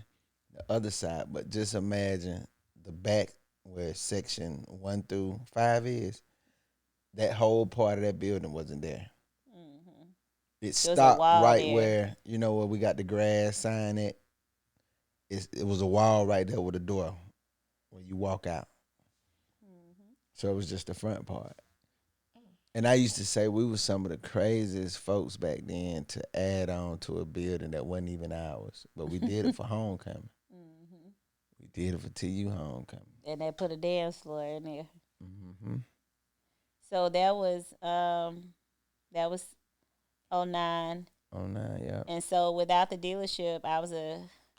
the other side. But just imagine the back where section 1 through 5 is. That whole part of that building wasn't there. Mm-hmm. It There was a stopped wall right there. where where we got the grass sign at. It was a wall right there with a door when you walk out. Mm-hmm. So it was just the front part. And I used to say we were some of the craziest folks back then to add on to a building that wasn't even ours. But we did it for homecoming. Mm-hmm. We did it for TU homecoming. And they put a dance floor in there. Mm-hmm. So that was '09. Oh nine, yeah. And so without the dealership, I was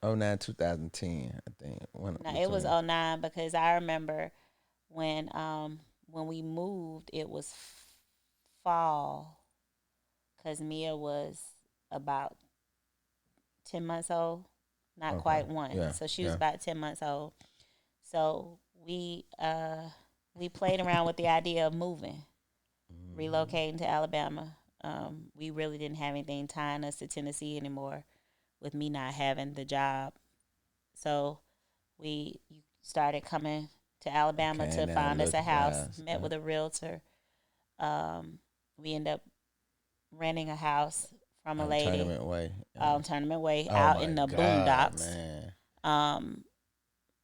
Oh nine, 2010, I think. no, it was '09 because I remember when we moved, it was fall because Mia was about 10 months old, not Okay. quite one. Yeah, So she was yeah. about 10 months old. So we played around with the idea of moving, relocating to Alabama. We really didn't have anything tying us to Tennessee anymore with me not having the job. So we started coming to Alabama Okay, to now find us look a at house, us. met with a realtor. We ended up renting a house from a lady Tournament way. Tournament Way Oh out my in the God, boondocks. man. Um,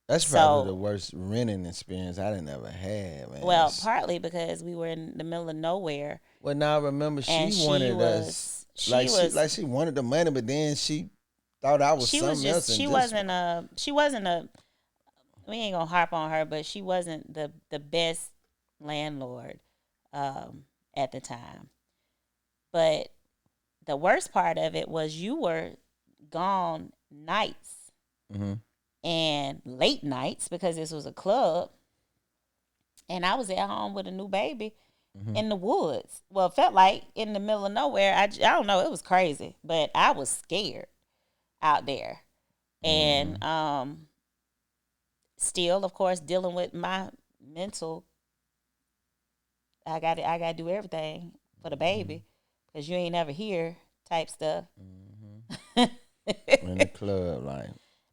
That's probably the so, worst renting experience I done ever had, man. well, partly because we were in the middle of nowhere, Well, now remember and she wanted us like she wanted the money, but then she thought I was something else. And she wasn't a we ain't gonna harp on her, but she wasn't the best landlord at the time. But the worst part of it was you were gone nights Mhm. and late nights because this was a club, and I was at home with a new baby in the woods. Well, it felt like in the middle of nowhere. I don't know. It was crazy, but I was scared out there, and still, of course, dealing with my mental. I got to do everything for the baby because you ain't never here type stuff. In the club life.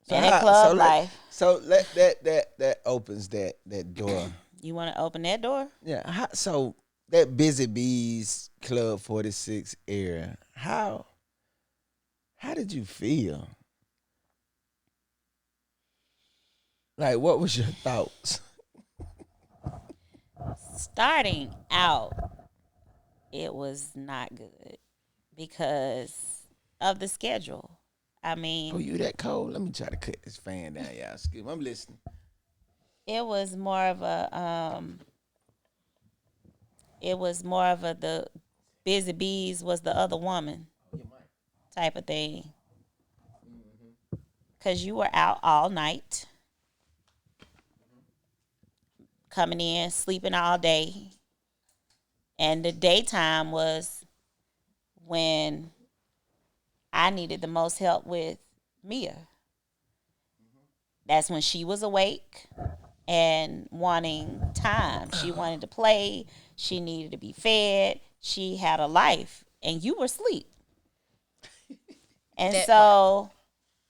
And in club life. So that opens that door. You want to open that door? Yeah. So that Busy Bees Club 46 era. How did you feel? Like, what was your thoughts? Starting out, it was not good because of the schedule. I mean, Oh, you that cold? Let me try to cut this fan down, y'all. Excuse me. I'm listening. it was more of the Busy Bees was the other woman type of thing. Because you were out all night, coming in, sleeping all day. And the daytime was when I needed the most help with Mia. That's when she was awake and wanting time. She wanted to play. She needed to be fed. She had a life, and you were asleep. And That part. so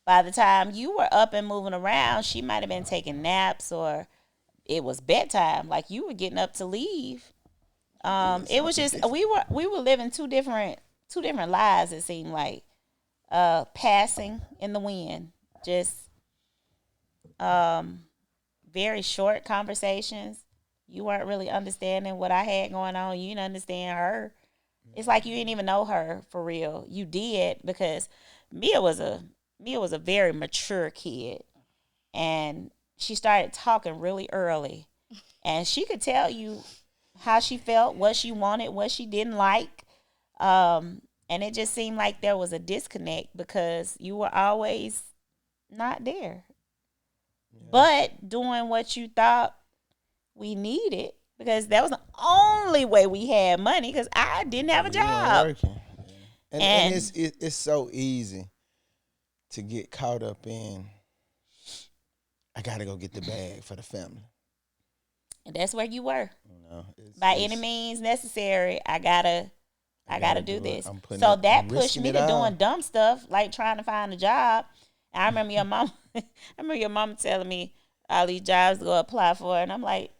by the time you were up and moving around, she might have been taking naps or it was bedtime. Like you were getting up to leave. It was Something just different. we were living two different lives. It seemed like passing in the wind. Just very short conversations. You weren't really understanding what I had going on. You didn't understand her. It's like you didn't even know her for real. You did because Mia was a Mia was a very mature kid, and she started talking really early, and she could tell you how she felt, what she wanted, what she didn't like. And it just seemed like there was a disconnect because you were always not there, Yeah. but doing what you thought we needed because that was the only way we had money because I didn't have a You weren't job. working. Yeah. And And it's so easy to get caught up in. I gotta go get the bag for the family. that's where you were. By any It's means necessary, I I gotta gotta do do it. this. I'm putting So it. I'm that pushed risking me it to doing all. dumb stuff like trying to find a job. And I remember your mom I remember your mom telling me all these jobs to go apply for and I'm like,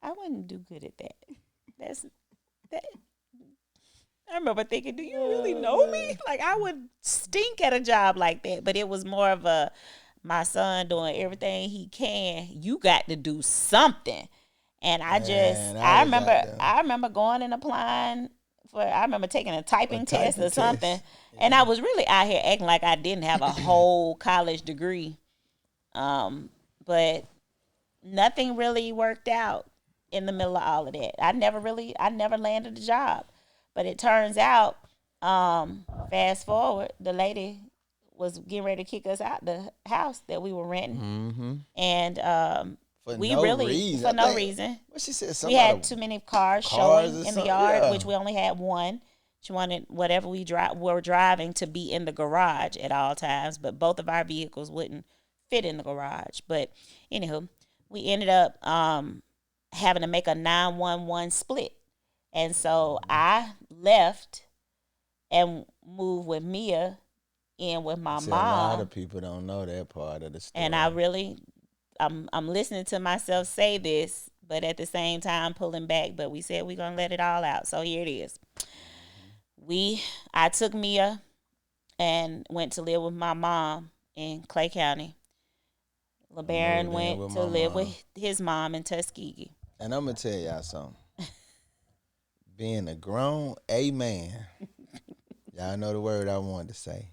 I wouldn't do good at that. That's that I remember thinking, do you really Oh know me? man. Like I would stink at a job like that. But it was more of a my son doing everything he can. You got to do something. And Man, I I was out remember there I remember going and applying for I remember taking a a typing test typing or something. test. And Yeah. I was really out here acting like I didn't have a whole college degree. Um, but nothing really worked out in the middle of all of that. I never landed a job. But it turns out, fast forward, the lady was getting ready to kick us out the house that we were renting. Mm-hmm. And For we no really, reason. for I no think reason, what she said we something had about too many cars cars showing or in the something. yard, Yeah. which we only had one. She wanted whatever were driving to be in the garage at all times, but both of our vehicles wouldn't fit in the garage. But anywho, we ended up having to make a 911 split. And so I left and moved with Mia in with my See, a lot of mom. people don't know that part of the And story. I'm listening to myself say this, but at the same time pulling back. But we said we're gonna let it all out. So here it is. We I took Mia and went to live with my mom in Clay County. I LeBaron moved in went with to my live mom. with his mom in Tuskegee. And I'm gonna tell y'all something. Being a grown A man, y'all know the word I wanted to say.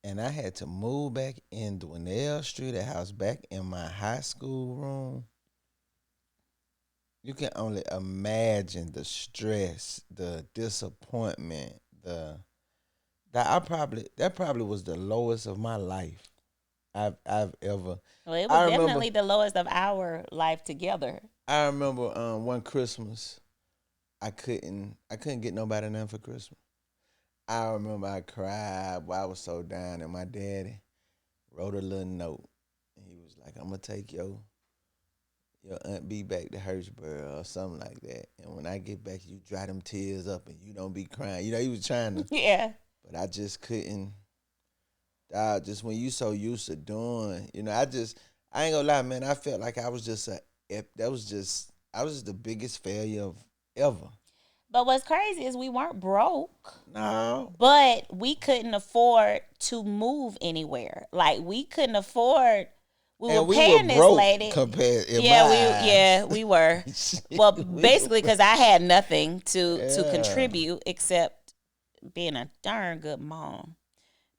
And I had to move back in Dwinell Street house back in my high school room. You can only imagine the stress, the disappointment, the that probably was the lowest of my life I've ever. Well, it was I remember definitely the lowest of our life together. I remember one Christmas I couldn't get nobody nothing for Christmas. I remember I cried while I was so down, and my daddy wrote a little note. And he was like, "I'm gonna take your aunt B back to Hirschboro or something like that. And when I get back, you dry them tears up and you don't be crying." You know, he was trying to, Yeah. but I just couldn't. Just when you so used to doing, I ain't gonna lie, man. I felt like I was just I was just the biggest failure of ever. But what's crazy is we weren't broke, No, but we couldn't afford to move anywhere. Like we couldn't afford. We were and we were paying this broke lady. compared in my Yeah, eyes. we were. Shit, Well, we were basically, because I had nothing to yeah. contribute except being a darn good mom.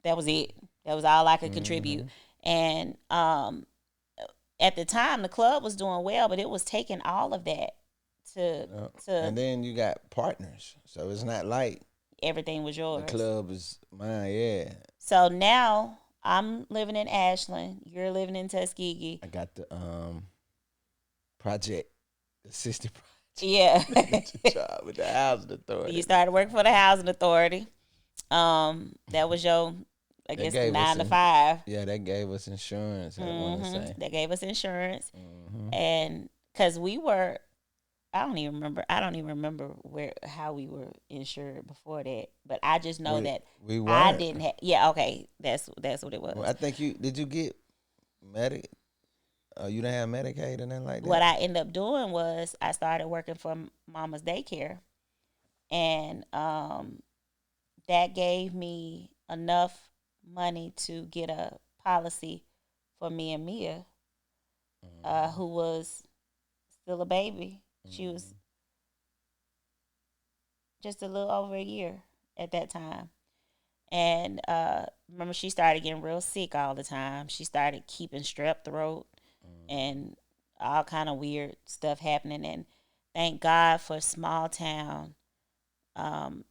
That was it. That was all I could contribute. Hmm. And at the time, the club was doing well, but it was taking all of that to Yeah. to And then you got partners, so it's not like everything was the yours. club is mine. Yeah, So now I'm living in Ashland. You're living in Tuskegee. I got the project, the sister Yeah. project job with the housing You authority. started working for the housing authority. That was your I That guess gave us 9 to 5. yeah, that gave us insurance. I want to say. They gave us insurance, Hmm. and because we were, I don't even remember. I don't even remember where how we were insured before that. But I just know We that we I weren't. didn't have. Yeah, okay, that's what it Well, was. I think you did. You get medic? You didn't have Medicaid or nothing like What that. I ended up doing was I started working for Mama's daycare, and that gave me enough money to get a policy for me and Mia, Hmm. who was still a baby. She was Hmm. just a little over a year at that time. And remember, she started getting real sick all the time. She started keeping strep throat and all kind of weird stuff happening. And thank God for small town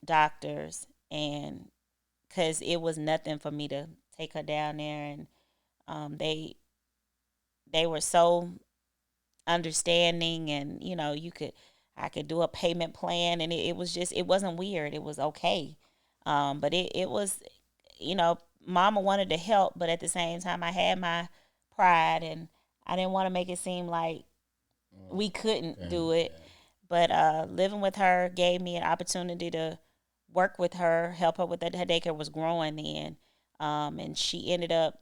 doctors, and because it was nothing for me to take her down there, and um, they they were so understanding, and you could I could do a payment plan, and it was just it wasn't weird, it was okay. But it was, you know mama wanted to help, but at the same time I had my pride, and I didn't want to make it seem like we couldn't And do it. yeah. But living with her gave me an opportunity to work with her, help her with that. Her daycare was growing then, and she ended up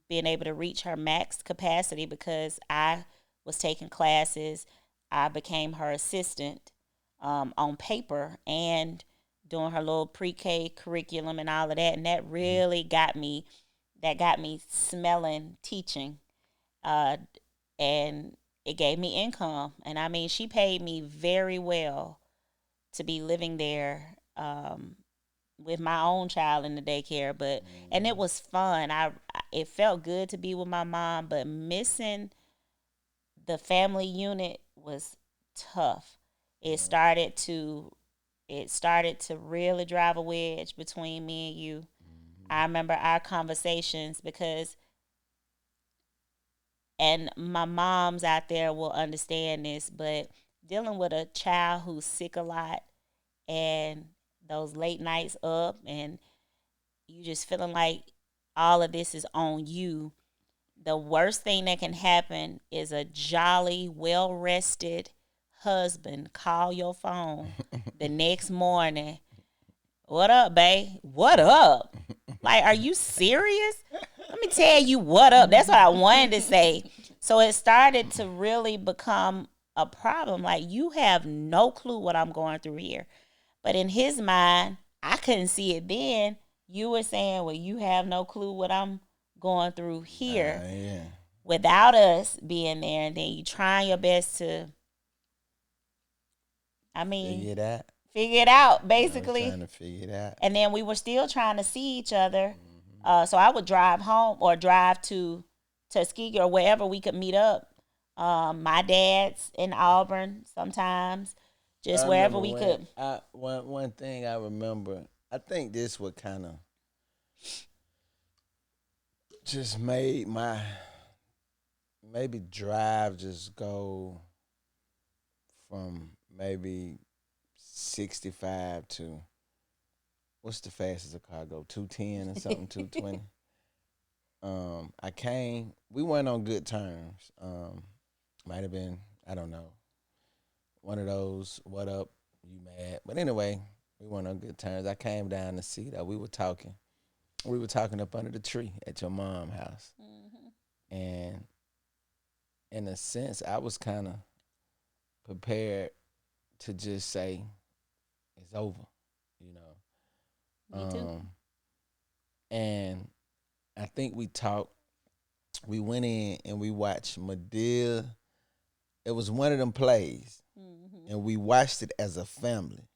being able to reach her max capacity because I was taking classes. I became her assistant on paper and doing her little pre-K curriculum and all of that, and that Mhm. really got me. That got me smelling teaching, uh, and it gave me income. And I mean, she paid me very well to be living there, with my own child in the daycare. But and it Mhm. was fun. It felt good to be with my mom, but missing the family unit was tough. It Yeah. started to it started to really drive a wedge between me and you. Mhm. I remember our conversations because, and my moms out there will understand this, but dealing with a child who's sick a lot, and those late nights up, and you just feeling like all of this is on you. The worst thing that can happen is a jolly, well rested husband call your phone the next morning. What up, babe? What up? Like, are you serious? Let me tell you what up. That's what I wanted to say. So it started to really become a problem. Like, you have no clue what I'm going through here. But in his mind, I couldn't see it then. You were saying, well, you have no clue what I'm going through here Yeah. without us being there. And then you trying your best to, I mean, Figure it out. figure it out, I was trying basically. to figure it out. And then we were still trying to see each other. Hmm. So I would drive home or drive to Tuskegee or wherever we could meet up. My dad's in Auburn sometimes, I just wherever remember we when could. I one thing I remember. I think this would kind of just made my maybe drive just go from maybe 65 to what's the fastest a car go 210 or something 220. I came. We weren't on good terms. Might have been, I don't know, one of those. What up? You mad? But anyway, we weren't on good terms. I came down to see that we were talking. We were talking up under the tree at your mom's house, Mhm. and in a sense, I was kind of prepared to just say it's over, you know. Me too. And I think we talked. We went in and we watched Medea. It was one of them plays, Hmm. and we watched it as a family.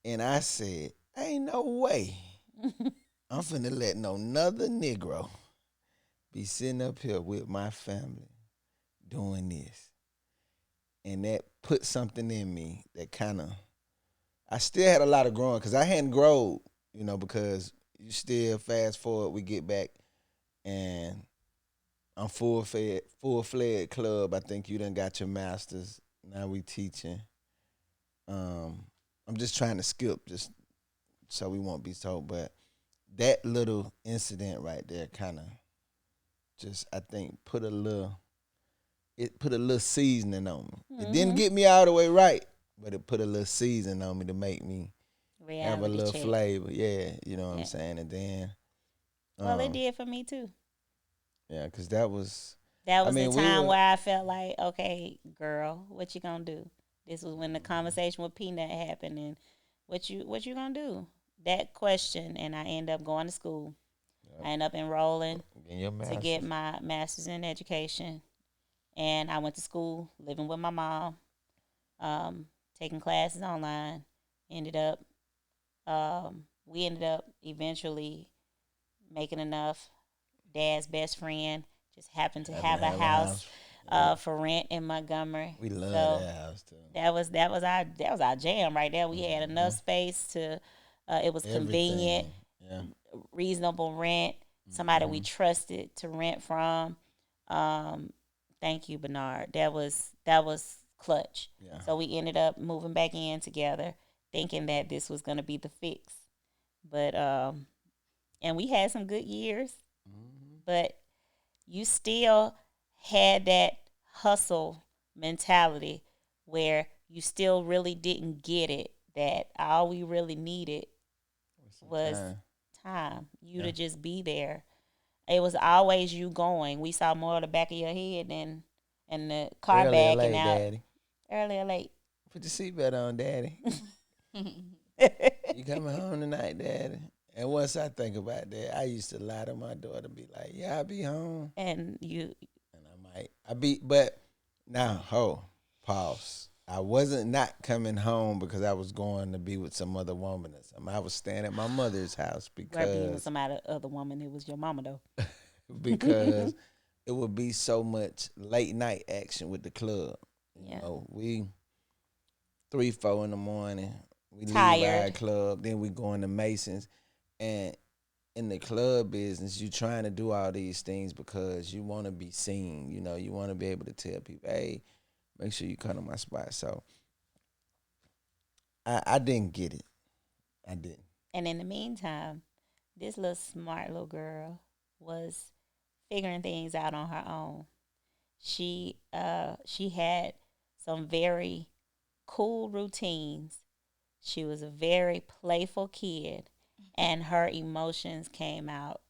And I said, "Ain't no way I'm finna let no another Negro be sitting up here with my family doing this." And that put something in me that kind of I still had a lot of growing because I hadn't grown, because you still fast forward, we get back and I'm full fledged club. I think you done got your masters. Now we teaching. Um, I'm just trying to skip just so we won't be told, but that little incident right there kind of just I think put a little seasoning on me. It didn't Mm-hmm. get me all the way right, but it put a little seasoning on me to make me have a Reality little check. flavor. Yeah, you know what I'm Yeah. saying. And then, Well, it um, did for me too. yeah, cause that was. That I was the mean, we time were. where I felt like, okay, girl, what you gonna do? This was when the conversation with Peanut happened, and what you gonna do? That question, and I end up going to school. I end up enrolling In your to get masters. my master's in education, and I went to school living with my mom, taking classes online. Ended up, we ended up eventually making enough. Dad's best friend just happened to Happen to have a have a house house. Yep. for rent in Montgomery. We love So that house too. that was our jam right there. We had enough Hmm. space to. It was convenient, Everything. Yeah. reasonable rent. Somebody we Hmm. trusted to rent from. Um, thank you, Bernard. That was clutch. Yeah. So we ended up moving back in together, thinking that this was gonna be the fix. But and we had some good years, Hmm. but you still had that hustle mentality where you still really didn't get it, that all we really needed Some was time. time, you Yeah. to just be there. It was always you going. We saw more of the back of your head than and the car Early or backing late, out Daddy. early or late. Put your seatbelt on, Daddy. You coming home tonight, Daddy? And once I think about that, I used to lie to my daughter, be like, "Yeah, I'll be home," And you and but now, pause. I wasn't not coming home because I was going to be with some other woman or something. I was staying at my mother's house were being with because some other woman. It was your mama though. because it would be so much late night action with the club. You Yeah. know, we 3, 4 in the morning. We leave our Tired. club, then we go into Masons, and in the club business, you trying to do all these things because you want to be seen. You know, you want to be able to tell people, "Hey, make sure you come to my spot." So I didn't get it. I didn't. And in the meantime, this little smart little girl was figuring things out on her own. She had some very cool routines. She was a very playful kid, and her emotions came out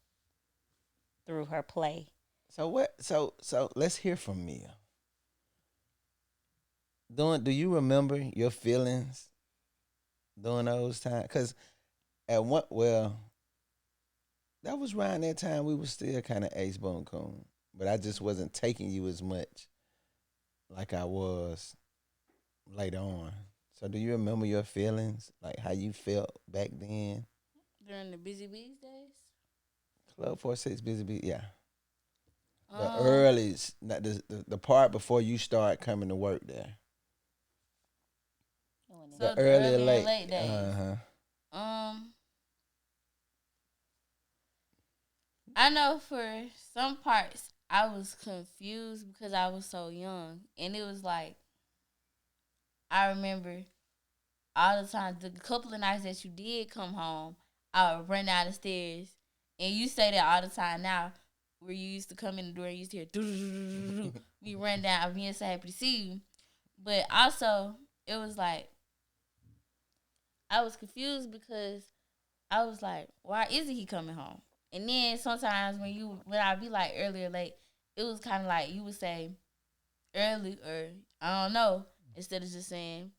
through her play. So what? So let's hear from Mia. Do you remember your feelings during those times? Cause at one that was around that time we was still kind of ace boom coon, but I just wasn't taking you as much like I was later on. So do you remember your feelings, like how you felt back then? During the Busy Bees days. Club 46 Busy Bee, yeah. The Um, earliest, not the part before you start coming to work there. The so the early or early and late, late days. uh-huh. Um, I know for some parts I was confused because I was so young, and it was like I remember all the time the couple of nights that you did come home, I would run down the stairs, and you say that all the time now. Where you used to come in the door and you used to hear we run down. I'm being so happy to see you, but also it was like I was confused because I was like, why isn't he coming home? And then sometimes when I be like early or late, it was kind of like you would say early or I don't know instead of just saying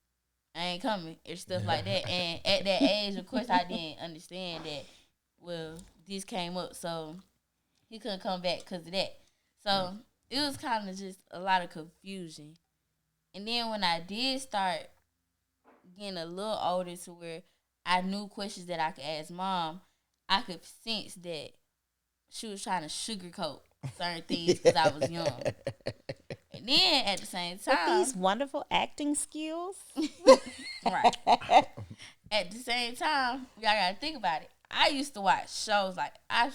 I ain't coming or stuff like that. And at that age, of course, I didn't understand that. Well, this came up, so he couldn't come back because of that. So it was kind of just a lot of confusion. And then when I did start getting a little older to where I knew questions that I could ask mom, I could sense that she was trying to sugarcoat certain things because I was young. And then at the same With these time, wonderful acting skills. right. At the same time, y'all gotta think about it. I used to watch shows like I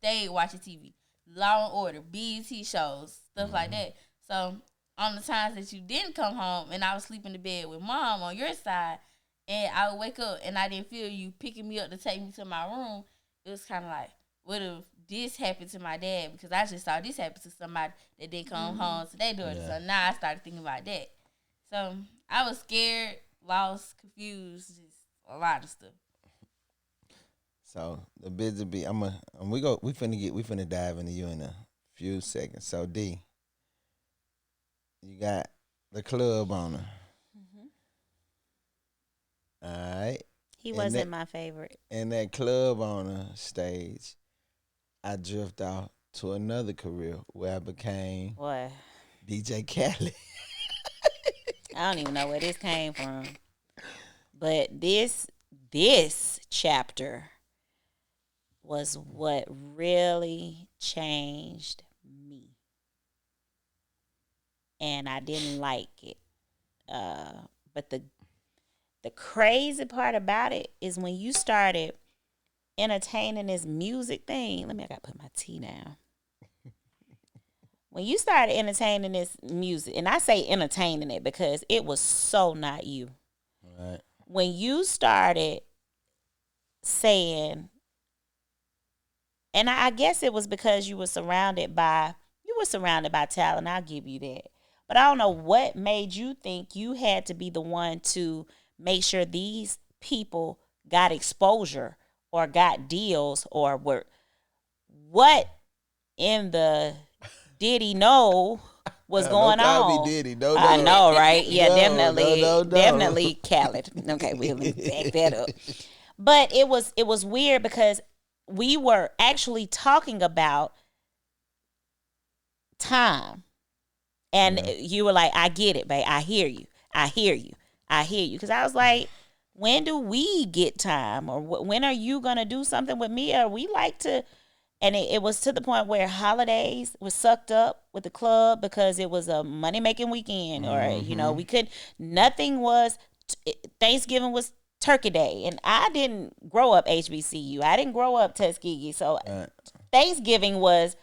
stayed watching TV, Law and Order, BET shows, stuff like that. So on the times that you didn't come home and I was sleeping in the bed with mom on your side, and I would wake up and I didn't feel you picking me up to take me to my room, it was kind of like, what if this happened to my dad? Because I just saw this happen to somebody that didn't come home to their daughter. Yeah. So now I started thinking about that. So I was scared, lost, confused, just a lot of stuff. So the busy bee, we finna dive into you in a few seconds. So D, you got the club owner. Mhm. All right. He And that wasn't my favorite. in that club owner stage, I drift off to another career where I became Boy, DJ Khaled. I don't even know where this came from. But this chapter was what really changed me. And I didn't like it. But the crazy part about it is when you started entertaining this music thing. I gotta put my tea down. When you started entertaining this music, and I say entertaining it because it was so not you. Right. When you started saying, and I guess it was because you were surrounded by talent. I'll give you that. But I don't know what made you think you had to be the one to make sure these people got exposure or got deals or were what in the did he know was Don't going call me on? Diddy. No, I no. know, right? Yeah, No, no, definitely, no, no. definitely Khaled. Okay, we'll back that up. But it was weird because we were actually talking about time, and Yeah. you were like, "I get it, babe. I hear you. I hear you. I hear you." Because I was like, "When do we get time, or when are you gonna do something with me?" Or we like to, and it was to the point where holidays was sucked up with the club because it was a money making weekend, or Mm-hmm. we could nothing was Thanksgiving was Turkey Day, and I didn't grow up HBCU. I didn't grow up Tuskegee, so Right. Thanksgiving was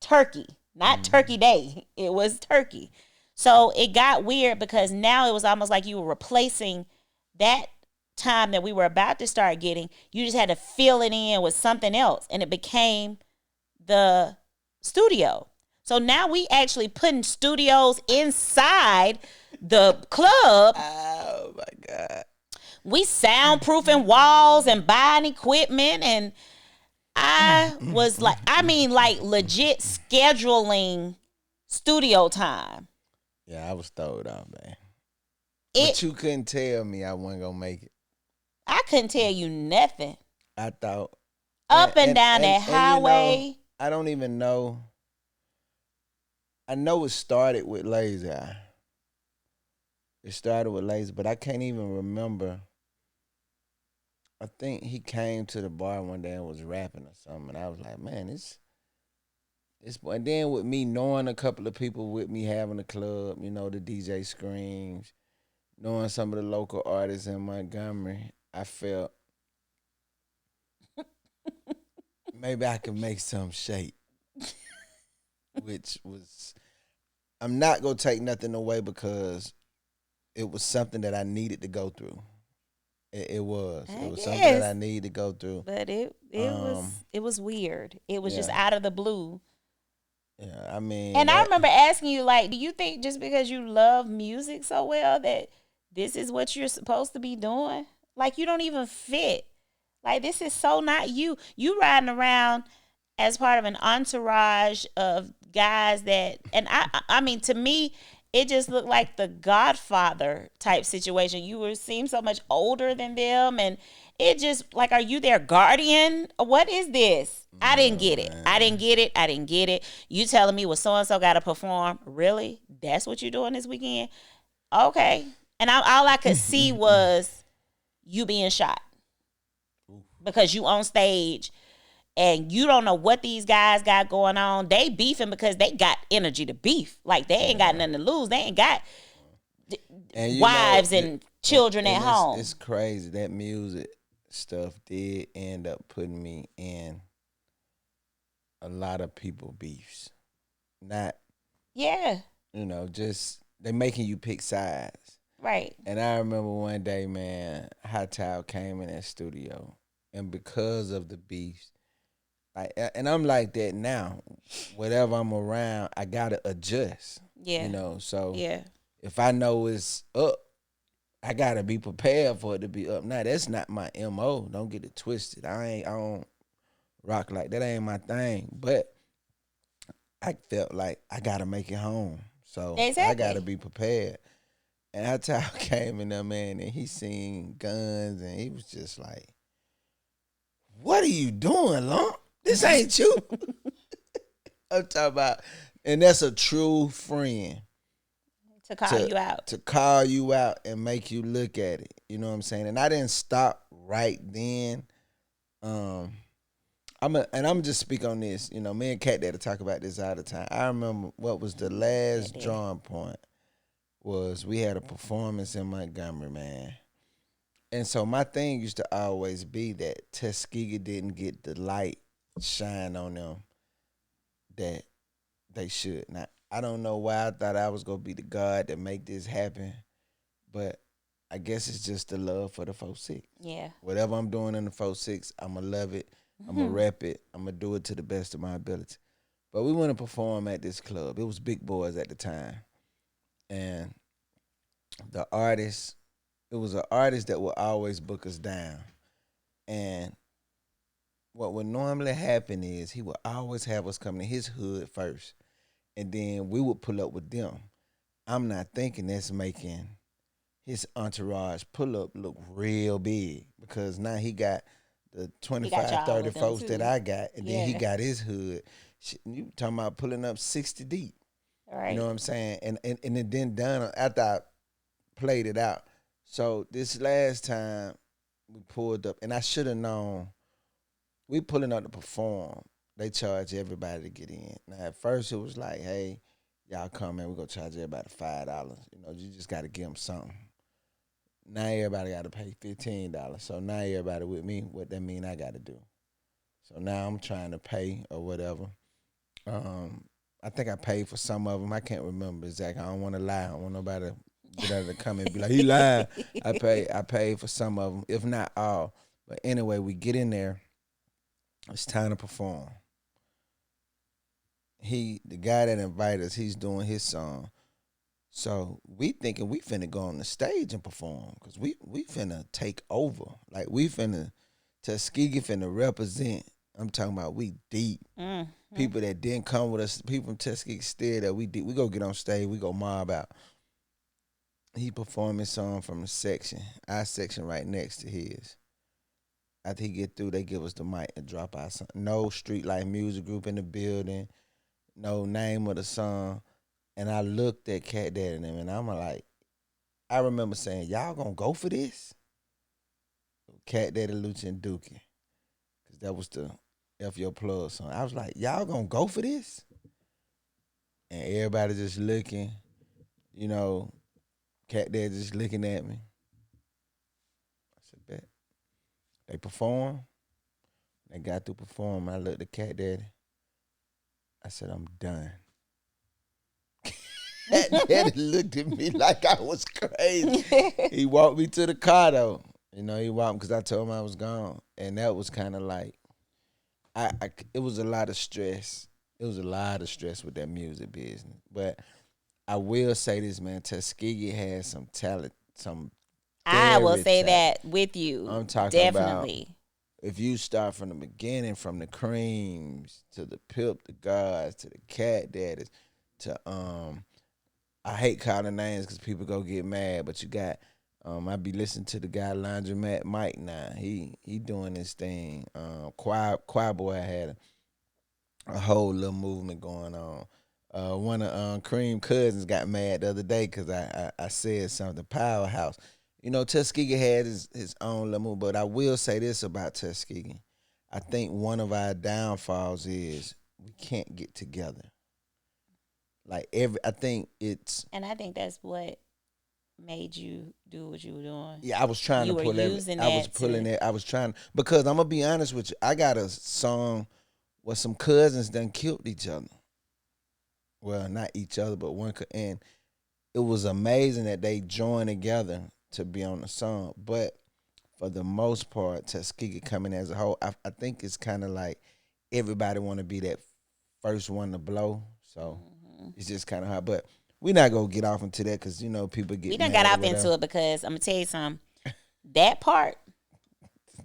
turkey, not Mm-hmm. Turkey Day. It was turkey. So it got weird because now it was almost like you were replacing that time that we were about to start getting. You just had to fill it in with something else, and it became the studio. So now we actually putting studios inside the club. Oh my God. We soundproofing walls and buying equipment, and I was like, I mean, like legit scheduling studio time. Yeah, I was throwed off, man. It, But you couldn't tell me I wasn't gonna make it. I couldn't tell you nothing. I thought, Up and down that and highway. I don't even know. I know it started with Lazy Eye. It started with Lazy, but I can't even remember. I think he came to the bar one day and was rapping or something, and I was like, man, this. And then with me knowing a couple of people with me having a club, the DJ Screams, knowing some of the local artists in Montgomery, I felt maybe I could make some shape, which was I'm not gonna take nothing away because it was something that I needed to go through. It was. It I was something that I guess. needed to go through. But it Um, was it was weird. It was just yeah, out of the blue. yeah. I mean And I that. remember asking you, like, do you think just because you love music so well that this is what you're supposed to be doing? Like, you don't even fit. Like, this is so not you. You riding around as part of an entourage of guys that, and I mean, to me, it just looked like the Godfather type situation. You were seem so much older than them, and it just like, are you their guardian? What is this? I didn't No get it. I didn't man. get it. I didn't get it. You telling me, well, so and so got to perform? Really? That's what you're doing this weekend? Okay. And all I could see was you being shot because you on stage and you don't know what these guys got going on. They beefing because they got energy to beef. Like they ain't got Yeah. nothing to lose. They ain't got And wives and children at it's home. crazy that music stuff did end up putting me in a lot of people beefs. Not Yeah, just they making you pick sides. right. And I remember one day, man, Hot Towel came in that studio, and because of the beefs, And I'm like that now. Whatever I'm around, I gotta adjust. Yeah. So Yeah. if I know it's up, I gotta be prepared for it to be up. Now that's not my mo. Don't get it twisted. I don't rock like that. Ain't my thing. But I felt like I gotta make it home. So I gotta Exactly. be prepared. And that's how I came in there, man, and he seen guns and he was just like, "What are you doing, Lump? This ain't you." I'm talking about, and that's a true friend To call to you out. to call you out and make you look at it. You know what I'm saying? And I didn't stop right then. Um, I'm just speak on this. You know, me and Kat Daddy talk about this all the time. I remember what was the Cat last daddy. drawing point was we had a performance in Montgomery, man. And so my thing used to always be that Tuskegee didn't get the light shine on them that they should. Now I don't know why I thought I was gonna be the God that make this happen, but I guess it's just the love for the 4-6. Yeah. Whatever I'm doing in the 4-6, I'ma love it. I'ma rep it. I'ma do it to the best of my ability. But we went to perform at this club. It was big boys at the time, and the artist. It was an artist that would always book us down, and what would normally happen is he would always have us come to his hood first, and then we would pull up with them. I'm not thinking that's making his entourage pull up look real big because now he got the He got 25, y'all 30 with them folks that too. I got, and then he Yeah. got his hood. You talking about pulling up 60 deep. All You know right. what I'm saying? And it then done after I played it out. So this last time we pulled up, and I should have known we pulling up to perform. They charge everybody to get in. Now at first it was like, hey, y'all come in, we gonna charge everybody $5. You know, you just gotta give them something. Now everybody gotta pay $15. So now everybody with me, what that mean I gotta do. So now I'm trying to pay or whatever. Um, I think I paid for some of them. I can't remember exactly. I don't want to lie. I don't want nobody to get out of the comment and be like, he lied. I paid for some of them, if not all. But anyway, we get in there. It's time to perform. The guy that invited us, he's doing his song. So we thinking we finna go on the stage and perform because we finna take over. Like we finna Tuskegee finna represent. I'm talking about we deep. Mm-hmm. People that didn't come with us, people from Tuskegee still that we deep. We go get on stage, we go mob out. He performing song from the section, our section right next to his. After he get through, they give us the mic and drop our song. No street life music group in the building, no name of the song. And I looked at Cat Dad and them, and I'm like, I remember saying, "Y'all gonna go for this?" Cat Daddy, Lucha, and Dookie, because that was the F Your Plug song. I was like, "Y'all gonna go for this?" And everybody just looking, you know, Cat Dad just looking at me. I said, "Bet." They perform. They got through performing. I looked at Cat Daddy. I said, "I'm done." Cat Daddy looked at me like I was crazy. He walked me to the car though. You know, he walked because I told him I was gone, and that was kind of like it was a lot of stress. It was a lot of stress with that music business. But I will say this, man, Tuskegee has some talent, some I will very say talent. that with you. I'm talking about Definitely. if you start from the beginning, from the creams to the pip, the guards to the cat daddies, to I hate calling names because people go get mad, but you got I be listening to the guy Laundromat Mike now. He doing this thing. Choir Boy had a whole little movement going on. One of Cream cousins got mad the other day because I said something. Powerhouse. You know, Tuskegee had his own little move, but I will say this about Tuskegee. I think one of our downfalls is we can't get together. I think it's And I think that's what made you do what you were doing. yeah. I was trying to You were pull every. using I was that pulling to. it. I was trying because I'm gonna be honest with you. I got a song where some cousins done killed each other. Well, not each other, but and it was amazing that they joined together to be on the song. But for the most part, Tuskegee coming as a whole, I think it's kind of like everybody want to be that first one to blow. So Mhm. it's just kind of hard. But we not gonna get off into that because people We get done got mad or off into whatever. it because I'm gonna tell you something. That part,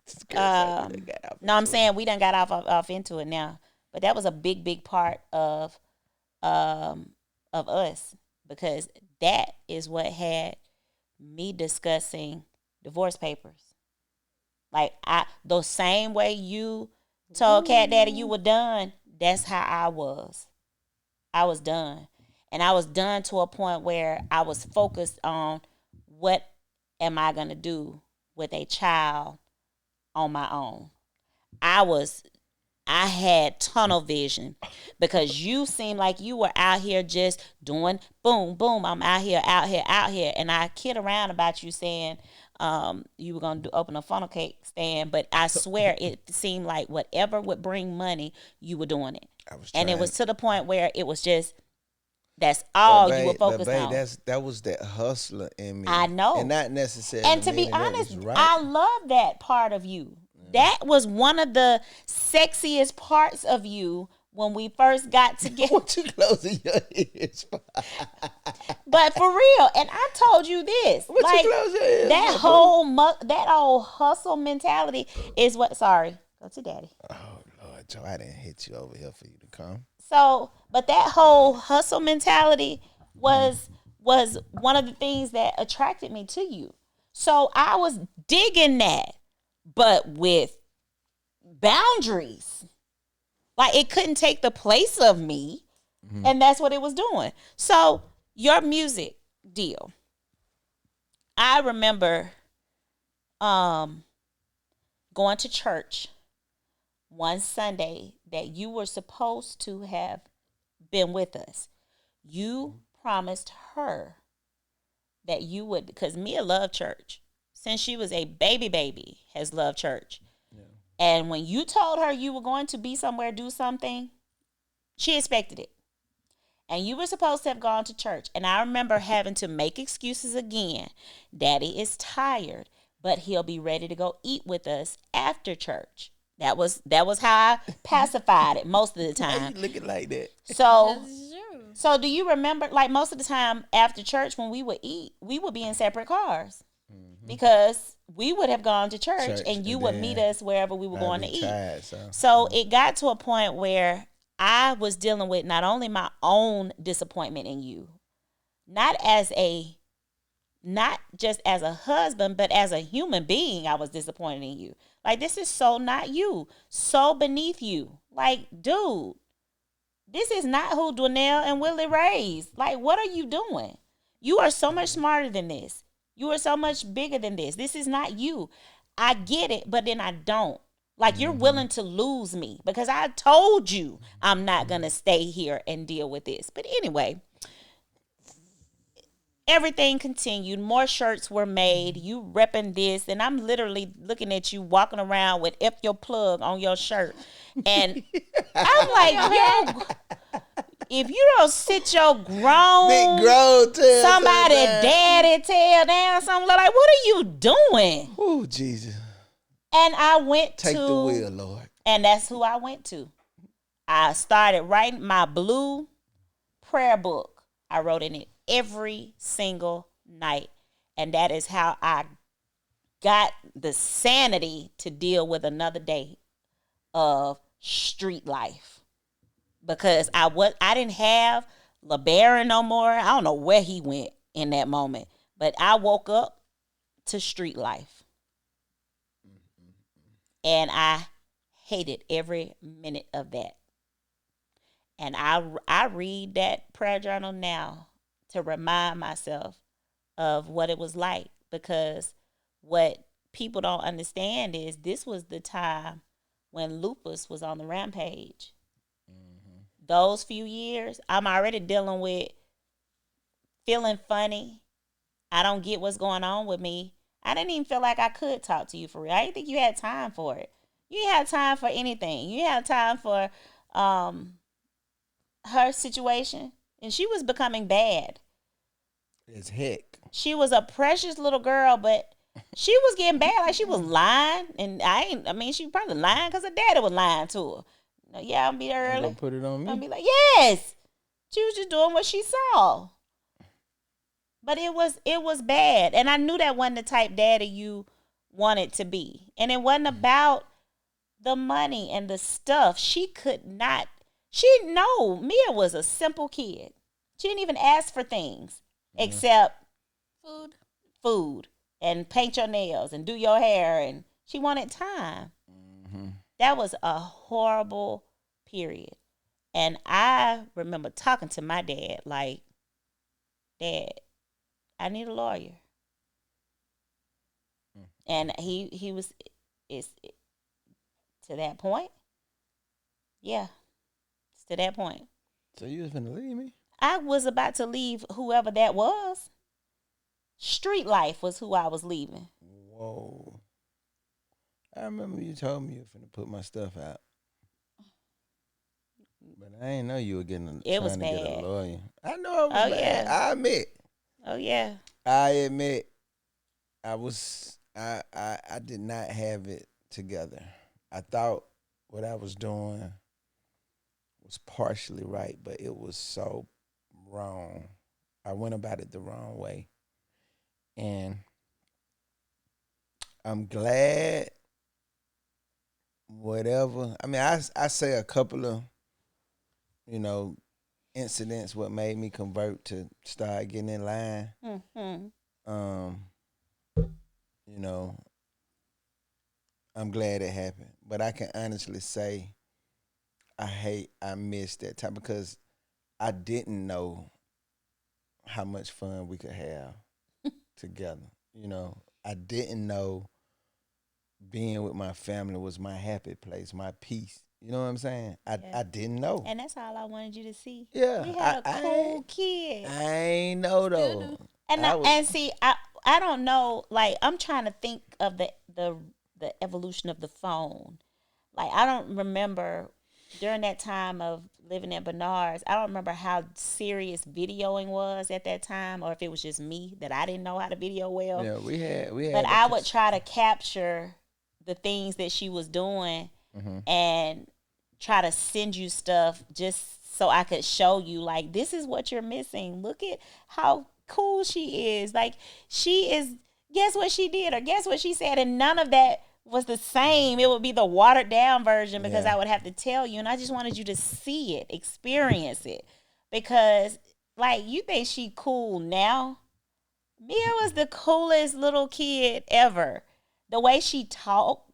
This girl say we done got off no, I'm into it. saying we done got off into it now. But that was a big part um of us because that is what had me discussing divorce papers. Like the same way you told Cat Daddy you were done, that's how I was. I was done. And I was done to a point where I was focused on what am I going to do with a child on my own. I was I had tunnel vision because you seemed like you were out here just doing boom, boom. I'm out here, out here, out here. And I kid around about you saying you were going to open a funnel cake stand, but I swear it seemed like whatever would bring money, you were doing it. I was And it trying. was to the point where it was just, that's But all you were babe, focused on. that was that hustler in I me, and know. not necessarily And to be meaning that honest, was right. I love that part of you. That was one of the sexiest parts of you when we first got together. What you closing your ears for? But for real, and I told you this, What like you close your ears that for? that old hustle mentality is what. Sorry, go to daddy. Oh Lord, Joe, I didn't hit you over here for you to come. So, but that whole hustle mentality was one of the things that attracted me to you. So I was digging that, but with boundaries. Like it couldn't take the place of me, and that's what it was doing. So your music deal. I remember um going to church one Sunday that you were supposed to have been with us. You promised her that you would, because Mia loved church. Since she was a baby, has loved church. Yeah. And when you told her you were going to be somewhere, do something, she expected it. And you were supposed to have gone to church. And I remember having to make excuses again. Daddy is tired, but he'll be ready to go eat with us after church. That was how I pacified it most of the Why time. you looking like that? So That's true. so do you remember, like most of the time after church when we would eat, we would be in separate cars because we would have gone to church and you and would then meet us wherever we were I'd going be to eat. tired, so So it got to a point where I was dealing with not only my own disappointment in you, not just as a husband, but as a human being, I was disappointed in you. Like, this is so not you, so beneath you. Like, dude, this is not who Dwynell and Willie raised. Like, what are you doing? You are so much smarter than this. You are so much bigger than this. This is not you. I get it, but then I don't. Like, you're willing to lose me because I told you I'm not going to stay here and deal with this. But anyway, everything continued. More shirts were made. You repping this, and I'm literally looking at you walking around with F your plug on your shirt. And I'm like, yo, if you don't sit your big grown grown tail. somebody daddy tail down, something like, what are you doing? Oh Jesus! And I went Take to the wheel, Lord. and that's who I went to. I started writing my blue prayer book. I wrote in it every single night. And that is how I got the sanity to deal with another day of street life. Because I didn't have LeBaron no more. I don't know where he went in that moment. But I woke up to street life. And I hated every minute of that. And I read that prayer journal now to remind myself of what it was like, because what people don't understand is this was the time when lupus was on the rampage. Those few years, I'm already dealing with feeling funny. I don't get what's going on with me. I didn't even feel like I could talk to you for real. I didn't think you had time for it. You didn't have time for anything. You had time for her situation, and she was becoming bad. It's heck. She was a precious little girl, but she was getting bad. Like, she was lying, and I mean, she probably lying because her daddy was lying to her. No, yeah, I'm gonna be I'm early. gonna put it on I'm gonna me. be like, yes. She was just doing what she saw. But it was bad. And I knew that wasn't the type daddy you wanted to be. And it wasn't about the money and the stuff. She could not, she no, Mia was a simple kid. She didn't even ask for things Mm-hmm. except Food. food and paint your nails and do your hair, and she wanted time. That was a horrible period. And I remember talking to my dad like, Dad, I need a lawyer. And he was is to that point. Yeah, it's to that point. So you was finna leave me? I was about to leave whoever that was. Street life was who I was leaving. Whoa. I remember you told me you were finna put my stuff out. But I ain't know you were It was trying to get a bad. lawyer. I know it was Oh bad. yeah. I admit. Oh yeah. I admit I did not have it together. I thought what I was doing was partially right, but it was so wrong. I went about it the wrong way. And I'm glad whatever. I mean, I say a couple of, you know, incidents what made me convert to start getting in line. Mm-hmm. Um, you know, I'm glad it happened. But I can honestly say I missed that time because I didn't know how much fun we could have together. You know, I didn't know being with my family was my happy place, my peace. You know what I'm saying? Yeah. I didn't know. And that's all I wanted you to see. Yeah, We had a cool kid. I ain't know Still though. do. And I was and see, I don't know. Like I'm trying to think of the evolution of the phone. Like I don't remember during that time of living at Bernard's. I don't remember how serious videoing was at that time, or if it was just me that I didn't know how to video well. yeah, we But had I would try to capture the things that she was doing hmm and try to send you stuff just so I could show you like this is what you're missing. Look at how cool she is. Like she is guess what she did or guess what she said, and none of that was the same. It would be the watered down version because Yeah. I would have to tell you, and I just wanted you to see it, experience it. Because like you think she cool now. Mia was the coolest little kid ever. The way she talked,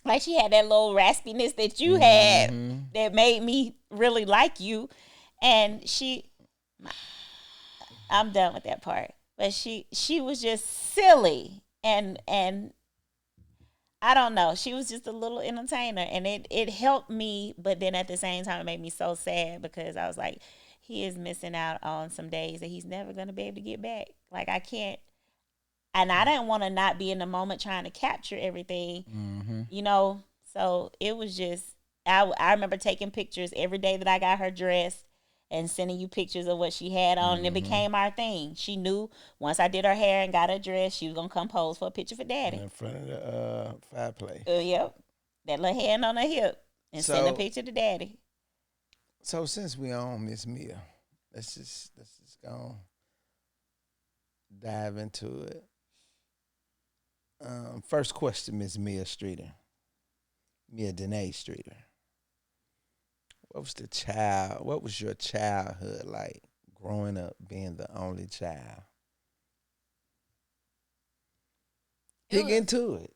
like she had that little raspiness that you had hmm that made me really like you. And I'm done with that part. But she was just silly and I don't know. She was just a little entertainer and it helped me, but then at the same time it made me so sad because I was like, he is missing out on some days that he's never gonna be able to get back. Like I can't and I didn't want to not be in the moment trying to capture everything, hmm you know. So it was just I remember taking pictures every day that I got her dressed and sending you pictures of what she had on, and it hmm became our thing. She knew once I did her hair and got her dressed, she was gonna come pose for a picture for daddy. in front of the fireplace. Yep, that little hand on her hip and send a So picture to daddy. so since we on Miss Mia, let's go dive into it. First question, Miss Mia Streeter, Mia Danae Streeter. What was your childhood like growing up being the only child? It Dig was into it.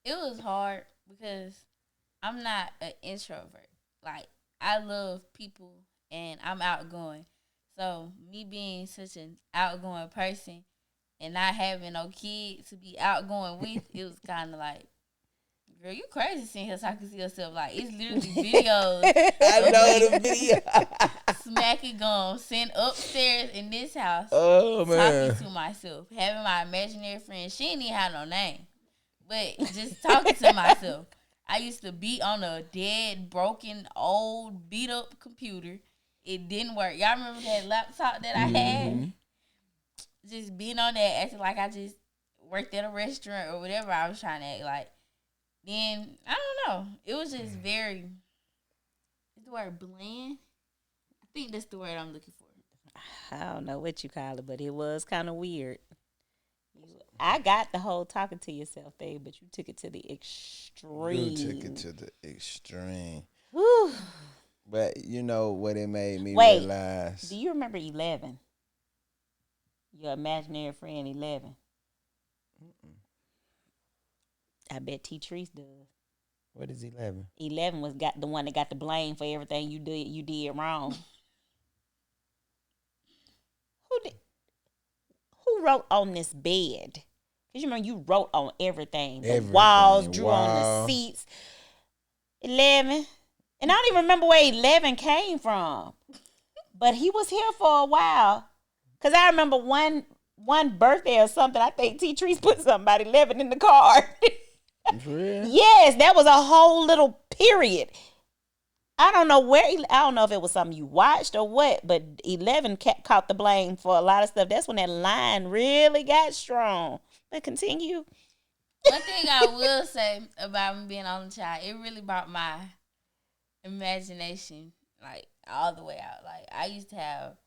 it was hard because I'm not an introvert. Like I love people and I'm outgoing. So me being such an outgoing person and not having no kid to be outgoing with, it was kind of like, girl, you crazy sitting here so I can see yourself. Like it's literally videos I of know me the video. smacking gum, sitting upstairs in this house, Oh man. talking to myself, having my imaginary friend. She didn't even have no name, but just talking to myself. I used to be on a dead, broken, old, beat up computer. It didn't work. Y'all remember that laptop that I had? hmm Just being on that, acting like I just worked at a restaurant or whatever I was trying to act like. Then I don't know. It was just very. the word bland? I think that's the word I'm looking for. I don't know what you call it, but it was kind of weird. I got the whole talking to yourself thing, but you took it to the You extreme. took it to the extreme. Whew. But you know what it made me Wait, realize? do you remember 11? Your imaginary friend 11. I bet T. Treese does. What is 11? 11 was got the one that got the blame for everything you did wrong. Who did? Who wrote on this bed? Because you remember you wrote on everything. The walls, drew on the seats. 11. And I don't even remember where 11 came from. But he was here for a while. Because I remember one birthday or something, I think T. Treese put something about 11 in the card. For real? Yes, that was a whole little period. I don't know if it was something you watched or what, but 11 caught the blame for a lot of stuff. That's when that line really got strong. But continue. One thing I will say about me being an only child, it really brought my imagination like all the way out. Like I used to have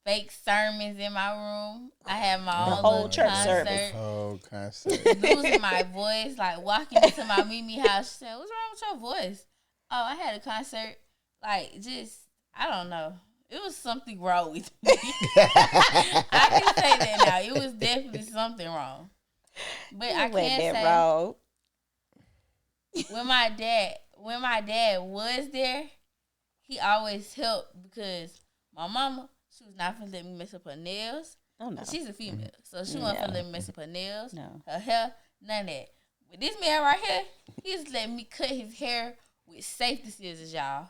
fake sermons in my room. I had my own whole little church concert. service. Whole concert. Losing my voice, like walking into my Mimi house. She said, "What's wrong with your voice?" Oh, I had a concert. Like just, I don't know. It was something wrong with me. I can say that now. It was definitely something wrong. But I can't say wrong. when my dad was there, he always helped because my mama, she was not gonna let me mess up her nails. Oh no. She's a female, so she wasn't gonna let me mess up her nails, No. her hair, none of that. But this man right here, he just let me cut his hair with safety scissors, y'all.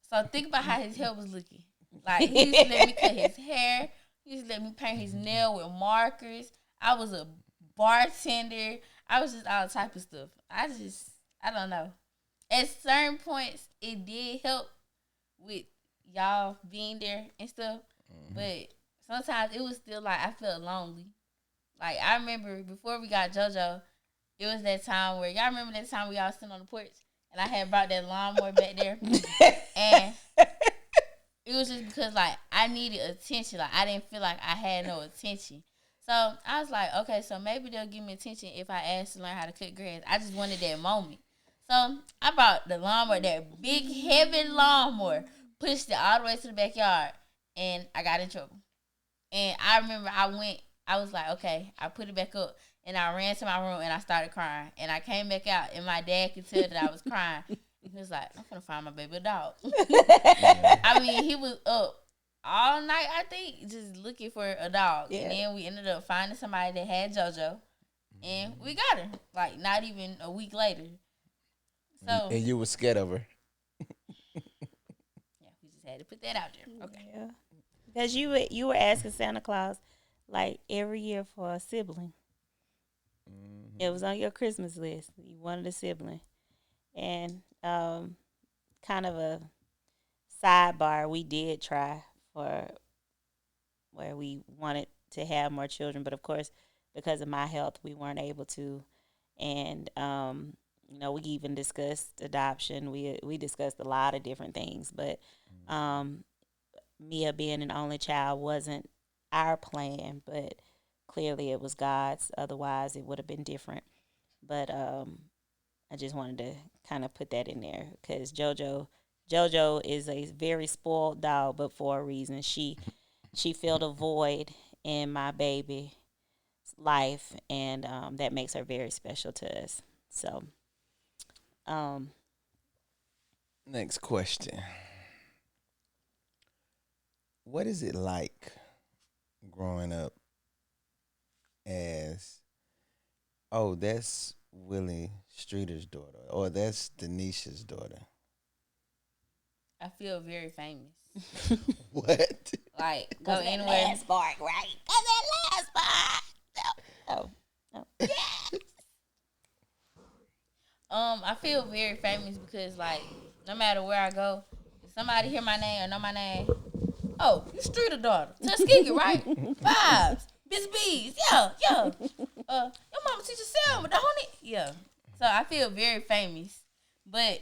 So think about how his hair was looking. Like he used to let me cut his hair. He used to let me paint his nail with markers. I was a bartender. I was just all type of stuff. I don't know. At certain points, it did help with y'all being there and stuff. But sometimes it was still like I felt lonely. Like I remember before we got JoJo, it was that time where y'all remember that time we all sitting on the porch and I had brought that lawnmower back there and it was just because like I needed attention. Like I didn't feel like I had no attention. So I was like, okay, so maybe they'll give me attention if I ask to learn how to cut grass. I just wanted that moment. So I brought the lawnmower, that big heavy lawnmower, pushed it all the way to the backyard, and I got in trouble. And I remember I was like, okay, I put it back up, and I ran to my room, and I started crying. And I came back out, and my dad could tell that I was crying. He was like, I'm going to find my baby dog. I mean, he was up all night, I think, just looking for a dog. Yeah. And then we ended up finding somebody that had JoJo, and we got her, like, not even a week later. So, and you were scared of her. Yeah, we just had to put that out there. Okay. Yeah. Because you were asking Santa Claus like every year for a sibling. Mm-hmm. It was on your Christmas list. You wanted a sibling. And kind of a sidebar, we did try for where we wanted to have more children, but of course, because of my health, we weren't able to. And we even discussed adoption. We discussed a lot of different things, but Mia being an only child wasn't our plan, but clearly it was God's. Otherwise, it would have been different. But I just wanted to kind of put that in there because JoJo is a very spoiled dog, but for a reason. She filled a void in my baby's life, and that makes her very special to us. So, next question. What is it like growing up as, oh, that's Willie Streeter's daughter, or that's Denisha's daughter? I feel very famous. What? Like, go anywhere. Last part, right? That's that last part. No. Yes. I feel very famous because, like, no matter where I go, if somebody hear my name or know my name, oh, you Streeter daughter, Tuskegee, right? Vibes, Miss B's, yeah. Your mama teacher Selma, don't it? Yeah. So I feel very famous, but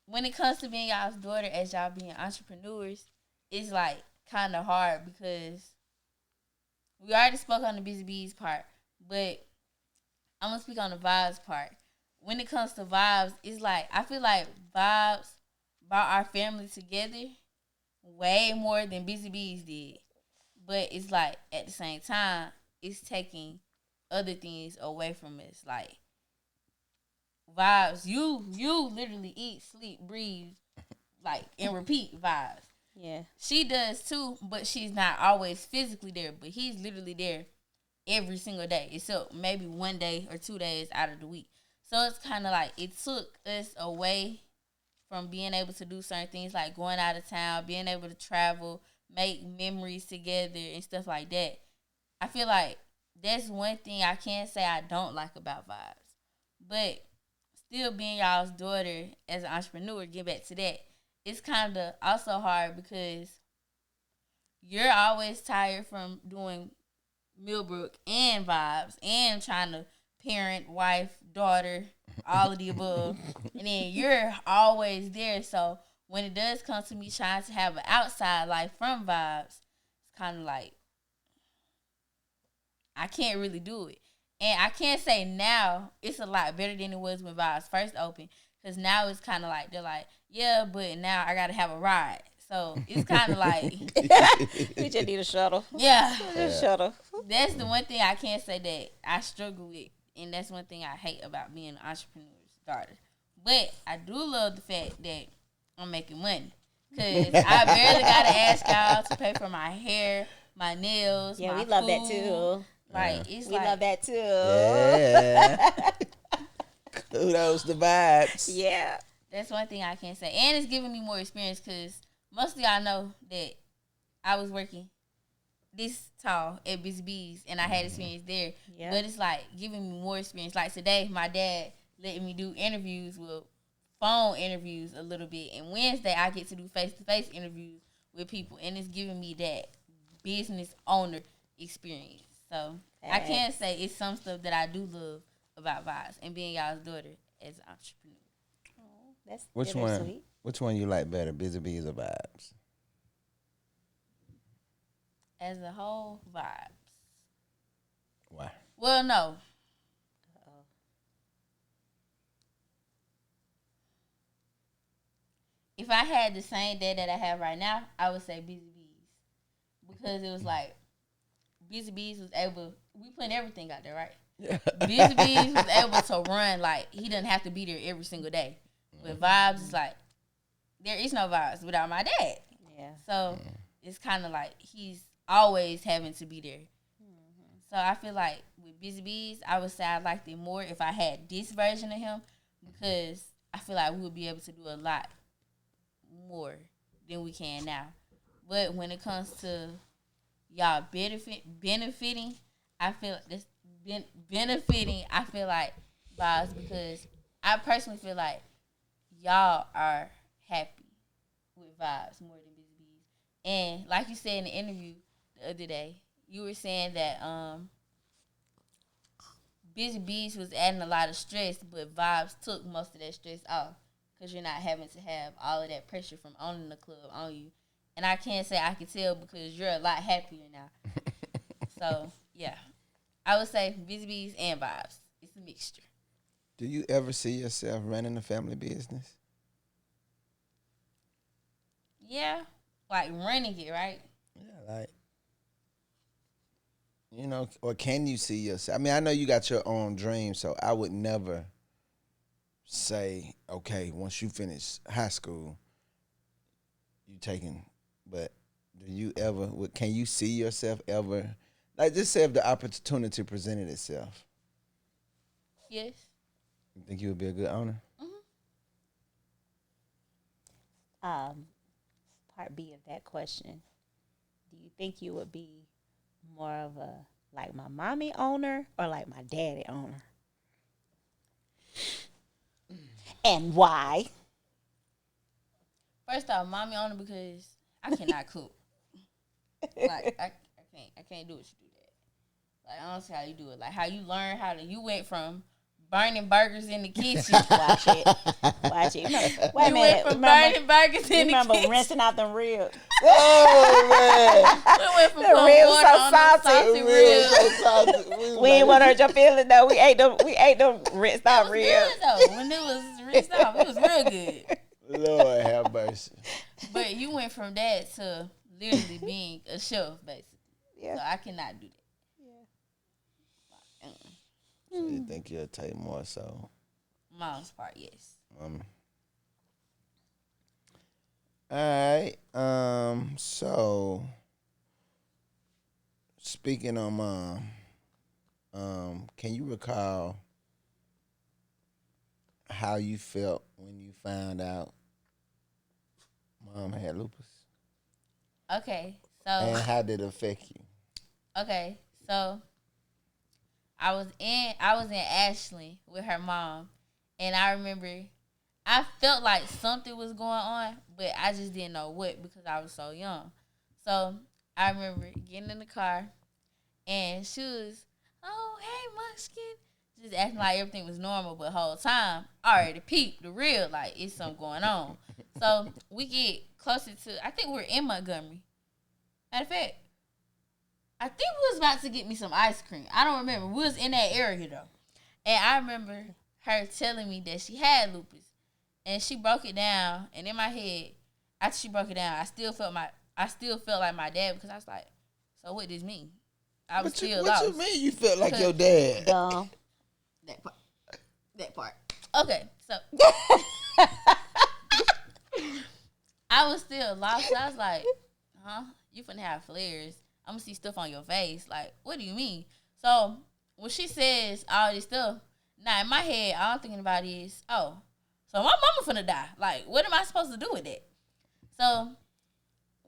when it comes to being y'all's daughter as y'all being entrepreneurs, it's like kind of hard because we already spoke on the busy bees part, but I'm gonna speak on the vibes part. When it comes to vibes, it's like I feel like vibes brought our family together way more than busy bees did. But it's like at the same time, it's taking other things away from us. Like vibes, you literally eat, sleep, breathe, like and repeat vibes. Yeah. She does too, but she's not always physically there. But he's literally there every single day, except maybe 1 day or 2 days out of the week. So it's kind of like it took us away from being able to do certain things like going out of town, being able to travel, make memories together and stuff like that. I feel like that's one thing I can't say I don't like about vibes. But still being y'all's daughter as an entrepreneur, get back to that, it's kind of also hard because you're always tired from doing Millbrook and vibes and trying to parent, wife, daughter, all of the above. And then you're always there. So when it does come to me trying to have an outside life from vibes, it's kind of like I can't really do it. And I can't say now it's a lot better than it was when vibes first opened. Because now it's kind of like, they're like, yeah, but now I got to have a ride. So it's kind of like, We just need a shuttle. yeah. Shuttle. That's the one thing I can't say that I struggle with. And that's one thing I hate about being an entrepreneur's daughter. But I do love the fact that I'm making money. Because I barely got to ask y'all to pay for my hair, my nails, Yeah, my we love that food. too. Like, it's We like, love that too. Yeah. Kudos to vibes. Yeah. that's one thing I can't say. And it's giving me more experience because most of y'all know that I was working this tall at Busy Bees and I had experience there. Yeah. But it's like giving me more experience. Like today, my dad letting me do interviews with phone interviews a little bit. And Wednesday, I get to do face-to-face interviews with people. And it's giving me that business owner experience. So I can't say it's some stuff that I do love about Vibes and being y'all's daughter as an entrepreneur. That's Which one? bittersweet. Which one you like better, Busy Bees or Vibes? As a whole, Vibes. Why? Well, no. If I had the same day that I have right now, I would say Busy Bees. Because it was like, Busy Bees was able, we putting everything out there, right? Busy Bees was able to run, like, he doesn't have to be there every single day. But Vibes is like, there is no Vibes without my dad. Yeah. So it's kind of like he's always having to be there. So I feel like with Busy Bees, I would say I liked it more if I had this version of him because I feel like we would be able to do a lot more than we can now. But when it comes to y'all benefiting, I feel like this benefiting. I feel like Vibes because I personally feel like y'all are happy with Vibes more than Busy Bees. And like you said in the interview the other day, you were saying that Busy Bees was adding a lot of stress, but Vibes took most of that stress off because you're not having to have all of that pressure from owning the club on you. And I can't say I can tell because you're a lot happier now. So, yeah. I would say Busy Bees and Vibes. It's a mixture. Do you ever see yourself running a family business? Yeah. Like running it, right? Yeah, like, you know, or can you see yourself? I mean, I know you got your own dream, so I would never say, okay, once you finish high school, you taking, but do you ever, can you see yourself ever, like just say if the opportunity presented itself, Yes. you think you would be a good owner? Um, Part B of that question. Do you think you would be more of a like my mommy owner or like my daddy owner? And why? First off, mommy owner because I cannot cook. Like I can't do what you do that. Like I don't see how you do it. Like how you learn how to you went from burning burgers in the kitchen. Watch it. Watch it. Wait a You went minute. from Remember, burning burgers you in the remember kitchen. rinsing out them ribs? Oh man. We went from The putting ribs water so on them salty. saucy ribs. We ain't want to hurt your feelings though. We ate them rinsed It out was ribs. good though. When it was rinsed off, it was real good. Lord have mercy. But you went from that to literally being a chef, basically. Yeah. So I cannot do that. So you think you'll take more so? Mom's part, yes. All right. So speaking of mom, can you recall how you felt when you found out mom had lupus, Okay, and so how did it affect you? I was in Ashland with her mom, and I remember I felt like something was going on, but I just didn't know what because I was so young. So I remember getting in the car, and she was, "Oh, hey, Munchkin," just acting like everything was normal, but the whole time I already peeped the real, like it's something going on. So we get closer to, I think we were in Montgomery. Matter of fact, I think we was about to get me some ice cream. I don't remember. We was in that area though. And I remember her telling me that she had lupus. And she broke it down. And in my head, after she broke it down, I still felt like my dad because I was like, so what does this mean? I was still lost. What you mean you felt like your dad? Dumb. That part. Okay, so I was still lost. So I was like, huh? You finna have flares. I'm gonna see stuff on your face. Like, what do you mean? So when she says all this stuff, now in my head, all I'm thinking about is, oh, so my mama finna die. Like, what am I supposed to do with that? So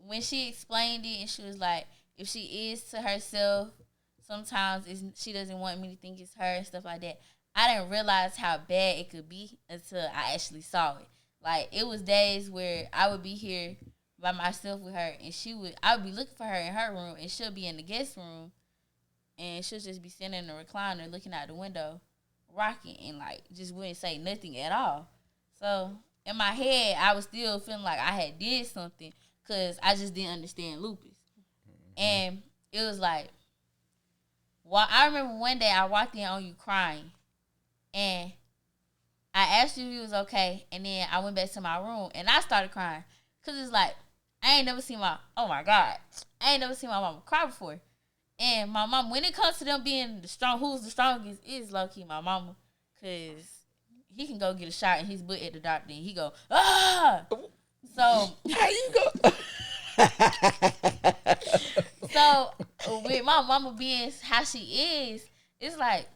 when she explained it, and she was like, if she is to herself, sometimes she doesn't want me to think it's her and stuff like that. I didn't realize how bad it could be until I actually saw it. Like, it was days where I would be here by myself with her, and I would be looking for her in her room, and she'll be in the guest room, and she'll just be sitting in the recliner looking out the window, rocking, and like just wouldn't say nothing at all. So in my head, I was still feeling like I had did something because I just didn't understand lupus, and it was like, well, I remember one day I walked in on you crying, and I asked you if you was okay, and then I went back to my room, and I started crying because it's like, I ain't never seen oh my God, I ain't never seen my mama cry before. And my mom, when it comes to them being who's the strongest, is low-key my mama. Because he can go get a shot in his butt at the doctor, and he go, ah! So, How you go? so with my mama being how she is, it's like,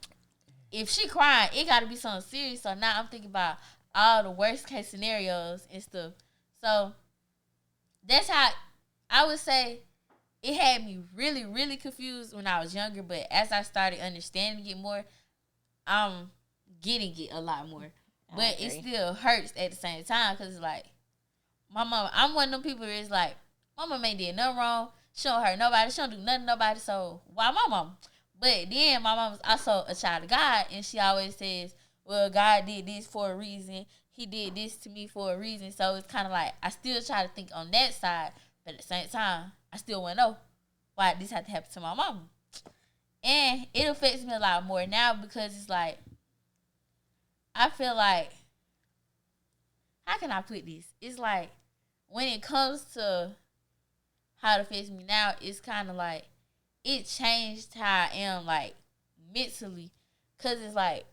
if she crying, it got to be something serious. So now I'm thinking about all the worst case scenarios and stuff. So that's how I would say it had me really, really confused when I was younger. But as I started understanding it more, I'm getting it a lot more. But it still hurts at the same time because it's like, my mama, I'm one of them people where it's like, my mama ain't did nothing wrong. She don't hurt nobody. She don't do nothing to nobody. So why my mama? But then my mama's also a child of God. And she always says, well, God did this for a reason. He did this to me for a reason. So it's kind of like, I still try to think on that side. But at the same time, I still want to know why this had to happen to my mama. And it affects me a lot more now because it's like, I feel like, how can I put this? It's like, when it comes to how it affects me now, it's kind of like, it changed how I am, like, mentally. Because it's like,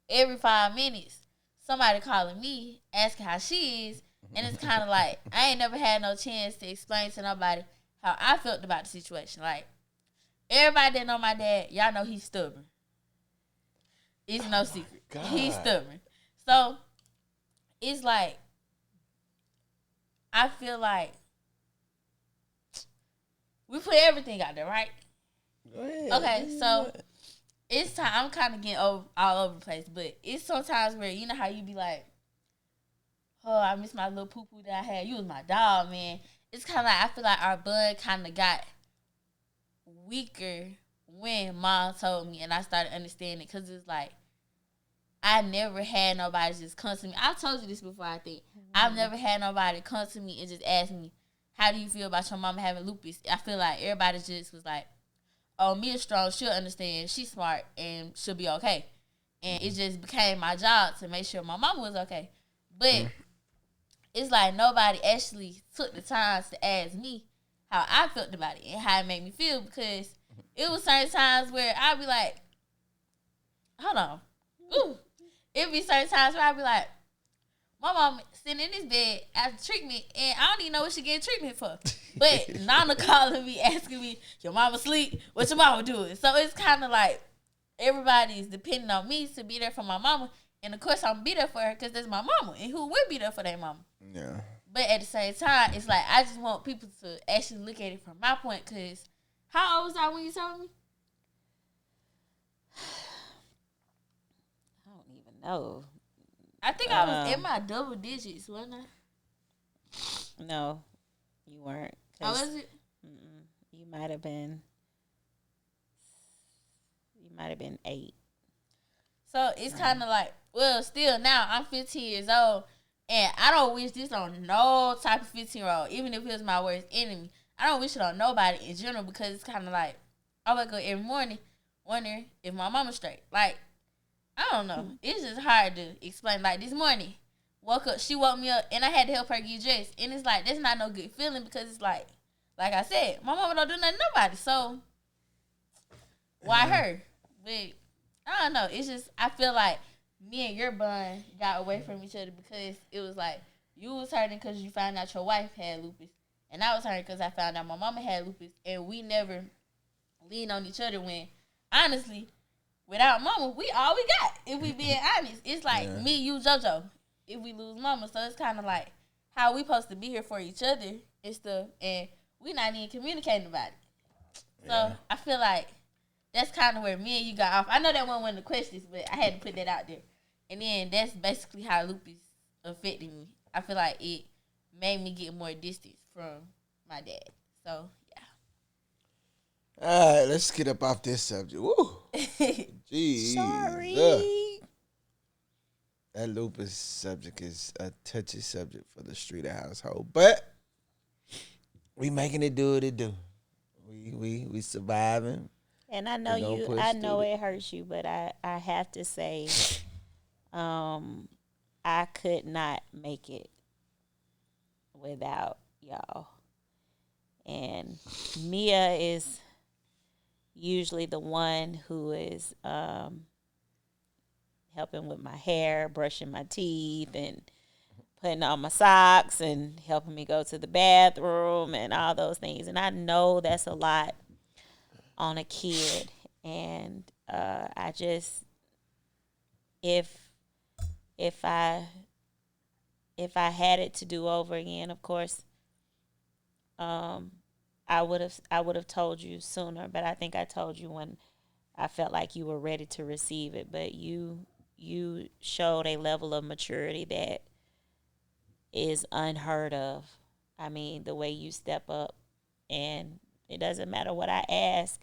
every 5 minutes, somebody calling me, asking how she is. And it's kind of like, I ain't never had no chance to explain to nobody how I felt about the situation. Like, everybody that know my dad, y'all know he's stubborn. It's no secret. God. He's stubborn. So, it's like, I feel like we put everything out there, right? Go ahead. Okay, so it's time. I'm kind of getting all over the place, but it's sometimes where, you know how you be like, oh, I miss my little poo-poo that I had. You was my dog, man. It's kind of like, I feel like our bond kind of got weaker when mom told me and I started understanding, because it's like, I never had nobody just come to me. I've told you this before, I think. I've never had nobody come to me and just ask me, how do you feel about your mama having lupus? I feel like everybody just was like, oh, Mia's strong, she'll understand, she's smart, and she'll be okay. And it just became my job to make sure my mama was okay. But it's like nobody actually took the time to ask me how I felt about it and how it made me feel, because it was certain times where I'd be like, hold on. Ooh. It'd be certain times where I'd be like, my mom sitting in this bed after treatment, and I don't even know what she getting treatment for. But Nana calling me, asking me, your mama sleep? What your mama doing? So it's kind of like everybody's depending on me to be there for my mama. And of course, I'm going to be there for her because that's my mama. And who would be there for their mama? Yeah. But at the same time, it's like I just want people to actually look at it from my point, because how old was I when you told me? I don't even know. I think I was in my double digits, wasn't I? No, you weren't. How was it? You might have been. You might have been 8. So it's kind of like, well, still now I'm 15 years old, and I don't wish this on no type of 15-year-old, even if it was my worst enemy. I don't wish it on nobody in general, because it's kind of like I wake up every morning wondering if my mama's straight. Like, I don't know. It's just hard to explain. Like this morning, she woke me up, and I had to help her get dressed. And it's like, that's not no good feeling, because it's like I said, my mama don't do nothing to nobody. So why her? But I don't know. It's just, I feel like me and your bond got away from each other, because it was like you was hurting because you found out your wife had lupus, and I was hurting because I found out my mama had lupus, and we never leaned on each other, when honestly, without mama, we all we got. If we being honest, it's like me, you, JoJo. If we lose mama, so it's kind of like how we supposed to be here for each other and stuff, and we not even communicating about it. So I feel like that's kind of where me and you got off. I know that wasn't one of the questions, but I had to put that out there. And then that's basically how lupus affected me. I feel like it made me get more distance from my dad. So All right, let's get up off this subject. Woo. Jeez. Sorry. That lupus subject is a touchy subject for the street household, but we making it do what it do. We surviving. And I know I know it hurts you, but I have to say, I could not make it without y'all. And Mia is usually the one who is helping with my hair, brushing my teeth, and putting on my socks, and helping me go to the bathroom, and all those things. And I know that's a lot on a kid. And I just, if I had it to do over again, of course, I would have told you sooner. But I think I told you when I felt like you were ready to receive it. But you showed a level of maturity that is unheard of. I mean, the way you step up, and it doesn't matter what I ask.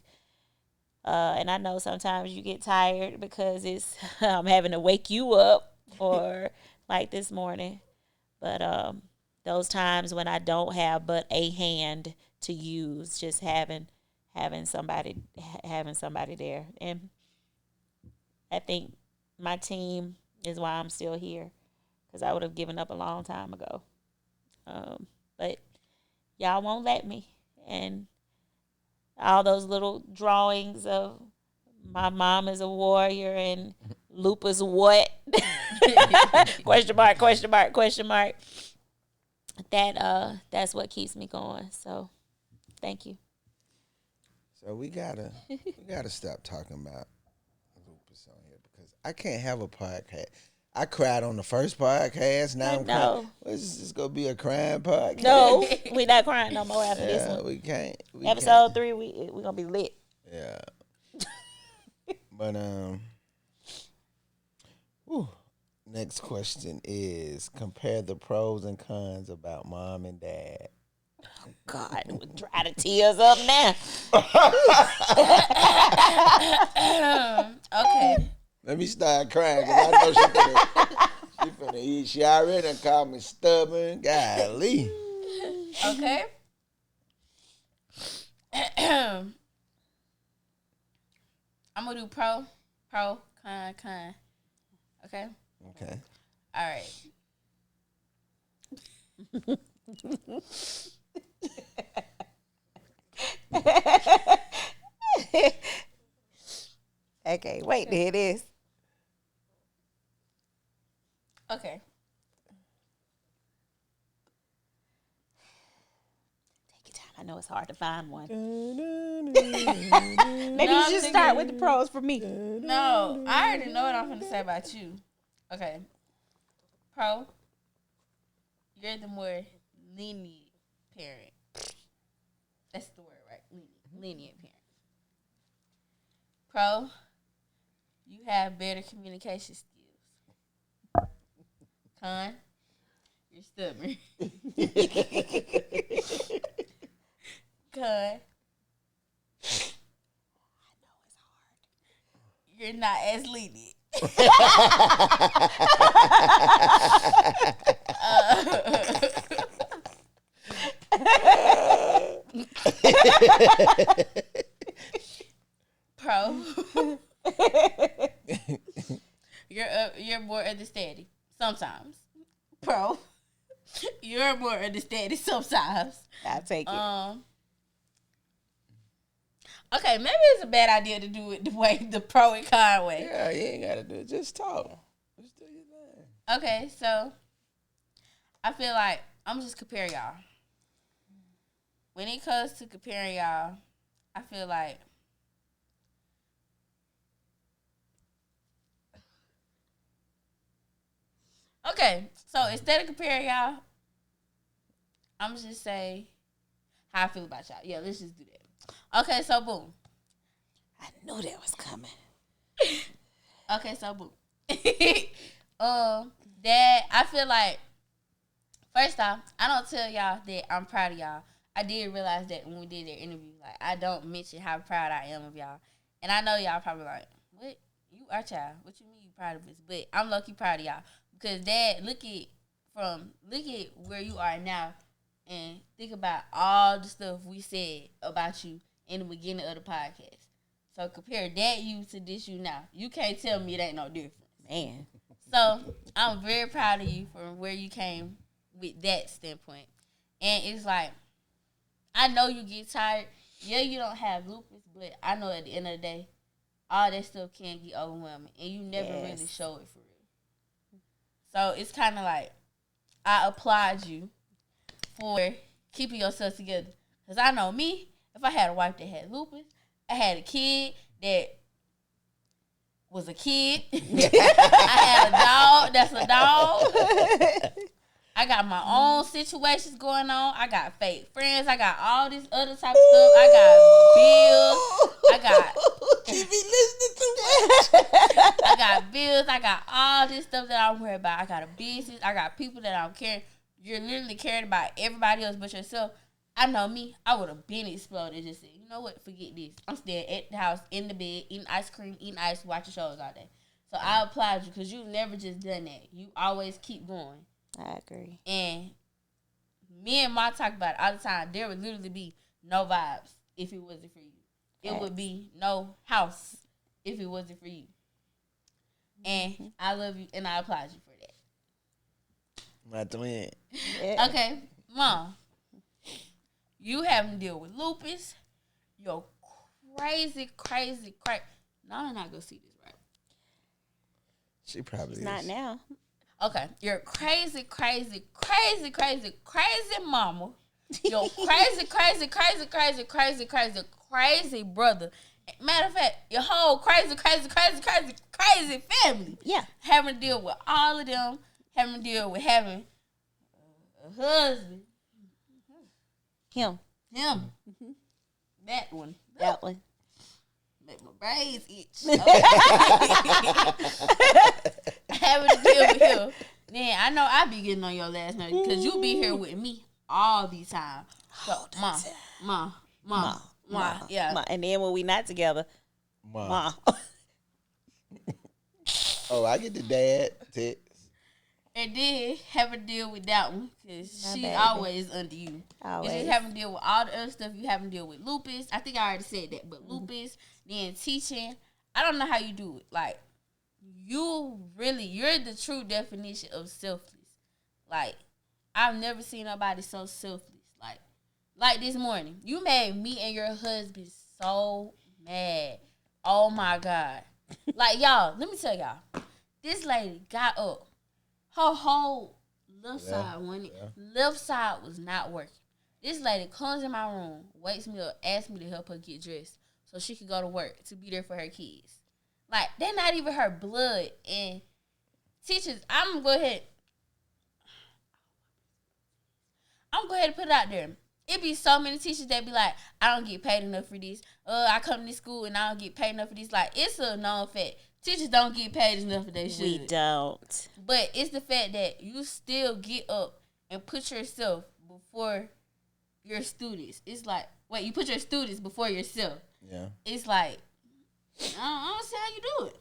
And I know sometimes you get tired because it's I'm having to wake you up, or like this morning. But those times when I don't have but a hand to use, just having somebody there. And I think my team is why I'm still here, because I would have given up a long time ago. But y'all won't let me. And all those little drawings of my mom is a warrior and lupus what? Question mark, question mark, question mark. That's what keeps me going. So thank you. So we gotta stop talking about lupus on here, because I can't have a podcast. I cried on the first podcast. Now I'm crying. Is this gonna be a crying podcast? No, we not crying no more after this one. We can't. Episode 3, we gonna be lit. Yeah. But next question is, compare the pros and cons about mom and dad. Oh God, we'll dry the tears up now. Okay. Let me start crying because I know she finna eat. She already done called me stubborn. Golly. Okay. I'm gonna do pro, con. Okay. Okay. All right. Okay, wait, there it is. Okay. Take your time. I know it's hard to find one. Maybe Maybe you should start with the pros for me. No, I already know what I'm gonna say about you. Okay. Pro, you're the more lenient parent. That's the word, right? Lenient parent. Pro, you have better communication skills. Con, you're stubborn. Con, you're not as lenient. Pro, you're more understanding sometimes. Pro, you're more understanding sometimes. I'll take it. Okay, maybe it's a bad idea to do it the way the pro and con way. Yeah, you ain't gotta do it. Just talk. Just do your thing. Okay, so I feel like I'm just comparing y'all. When it comes to comparing y'all, I feel like okay, so instead of comparing y'all, I'm just say how I feel about y'all. Yeah, let's just do that. Okay, so boom. I knew that was coming. Okay, so boom. That I feel like first off, I don't tell y'all that I'm proud of y'all. I did realize that when we did their interview, like I don't mention how proud I am of y'all. And I know y'all probably like, what? You are child. What you mean you proud of us? But I'm lucky proud of y'all. Because Dad, look at where you are now and think about all the stuff we said about you in the beginning of the podcast. So compare that you to this you now. You can't tell me it ain't no difference. Man. So I'm very proud of you from where you came with that standpoint. And it's like, I know you get tired. Yeah, you don't have lupus, but I know at the end of the day, all that stuff can get overwhelming. And you never really show it for real. So it's kind of like, I applaud you for keeping yourself together. Because I know me, if I had a wife that had lupus, I had a kid that was a kid. I had a dog that's a dog. I got my own situations going on. I got fake friends. I got all this other type of stuff. I got bills. You be listening to me. I got bills. I got all this stuff that I'm worried about. I got a business. I got people that I'm caring. You're literally caring about everybody else but yourself. I know me. I would have been exploded and just said, you know what? Forget this. I'm staying at the house, in the bed, eating ice cream, eating ice, watching shows all day. So I applaud you because you've never just done that. You always keep going. I agree. And me and Ma talk about it all the time. There would literally be no vibes if it wasn't for you. It would be no house if it wasn't for you. And I love you and I applaud you for that. My twin. Yeah. Okay, Mom. You having to deal with lupus. You're crazy. No, I'm not gonna see this right. She probably is. Not now. Okay, you're crazy mama. You're crazy brother. Matter of fact, your whole crazy family. Yeah. Having to deal with all of them. Having to deal with having a husband. Him. That one. Make my braids itch. Having to deal with him. Then I know I be getting on your last nerve because you be here with me all the time. So, Ma. Yeah. Ma. And then when we not together, Ma. Oh, I get the dad text. And then having to deal with that one because My she baby. always under you. It's just Always. having to deal with all the other stuff. You having to deal with lupus. I think I already said that, but lupus, then teaching. I don't know how you do it. Like, you're the true definition of selfless. Like, I've never seen nobody so selfless. Like this morning, you made me and your husband so mad. Oh my God. Like, y'all, let me tell y'all. This lady got up. Her whole left side left side was not working. This lady comes in my room, wakes me up, asks me to help her get dressed so she could go to work to be there for her kids. Like, they're not even her blood. And teachers, I'm going to go ahead and put it out there. It be so many teachers that be like, I don't get paid enough for this. I come to this school and I don't get paid enough for this. Like, it's a known fact. Teachers don't get paid enough for they should. We don't. But it's the fact that you still get up and put yourself before your students. It's like, wait, you put your students before yourself. Yeah. It's like, I don't see how you do it.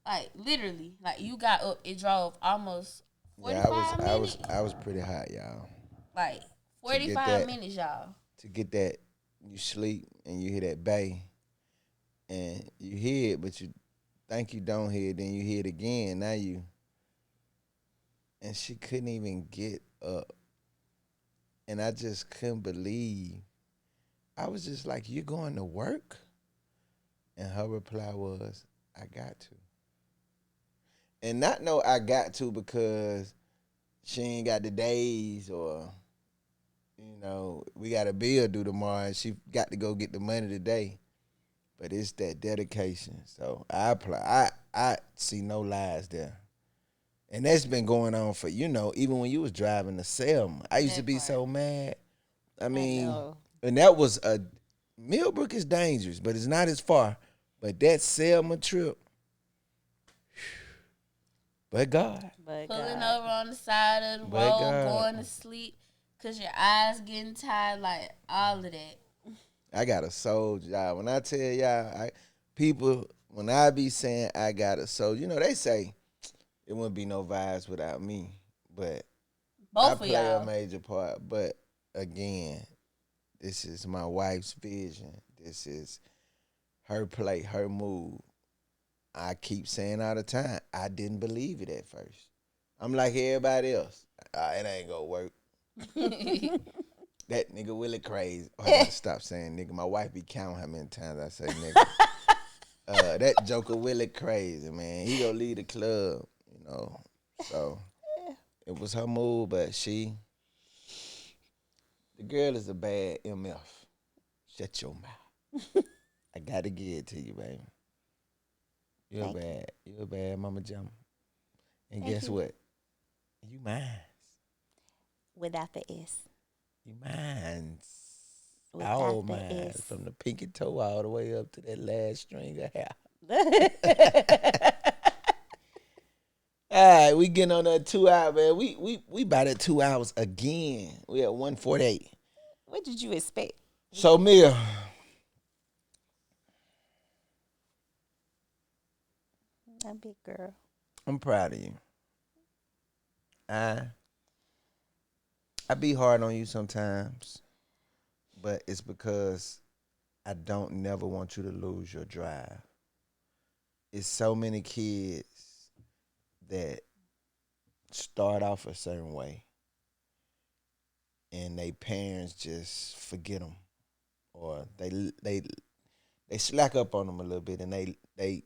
Like, literally, like, you got up, it drove almost 45 minutes. I was pretty hot, y'all. Like, 45 minutes, y'all. To get that, you sleep and you hear that bay, and you hear it, but you think you don't hear it, then you hear it again. Now you, and she couldn't even get up, and I just couldn't believe. I was just like, "You going to work?" And her reply was, "I got to." And not know I got to because she ain't got the days, or we got a bill due tomorrow and she got to go get the money today. But it's that dedication. So I apply. I see no lies there. And that's been going on for, even when you was driving to Selma. I used to be so mad. I mean, know. and that was Millbrook is dangerous, but it's not as far. But that Selma trip, but God. But Pulling God. over on the side of the But road, God. going to sleep because your eyes getting tired, like all of that. I got a soul job. When I tell y'all, when I be saying I got a soul, they say it wouldn't be no vibes without me. But I Both of play y'all. a major part. But again, this is my wife's vision. This is her play, her move. I keep saying all the time, I didn't believe it at first. I'm like everybody else. It ain't gonna work. That nigga Willie crazy. Oh, I gotta stop saying nigga. My wife be counting how many times I say nigga. That Joker Willie crazy, man. He gonna leave the club. So it was her move, but the girl is a bad MF. Shut your mouth. I gotta give it to you, baby. You're a bad mama jama. And Thank guess you. what? You mine. Without the S. You mine. Without All the mine. S. From the pinky toe all the way up to that last string of hair. All right, we getting on that 2 hour, man. We about at 2 hours again. We at 148. What did you expect? So Mia, A big girl. I'm proud of you. I I be hard on you sometimes, but it's because I don't never want you to lose your drive. It's so many kids that start off a certain way and they parents just forget them, or they slack up on them a little bit, and they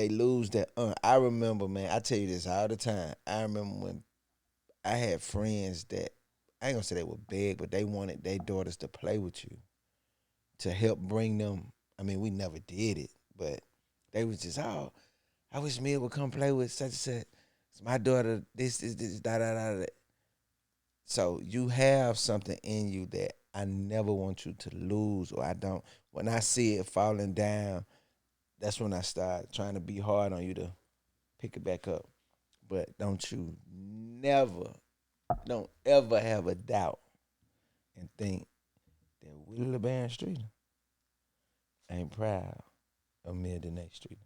lose that. I remember, man. I tell you this all the time. I remember when I had friends that, I ain't gonna say they were big, but they wanted their daughters to play with you, to help bring them. I mean, we never did it, but they was just, oh, I wish Mia would come play with such and such. It's my daughter. This, da da da da. So you have something in you that I never want you to lose, or I don't. When I see it falling down, that's when I start trying to be hard on you to pick it back up. But don't ever have a doubt and think that Willie LeBaron Street ain't proud of Mia the next street.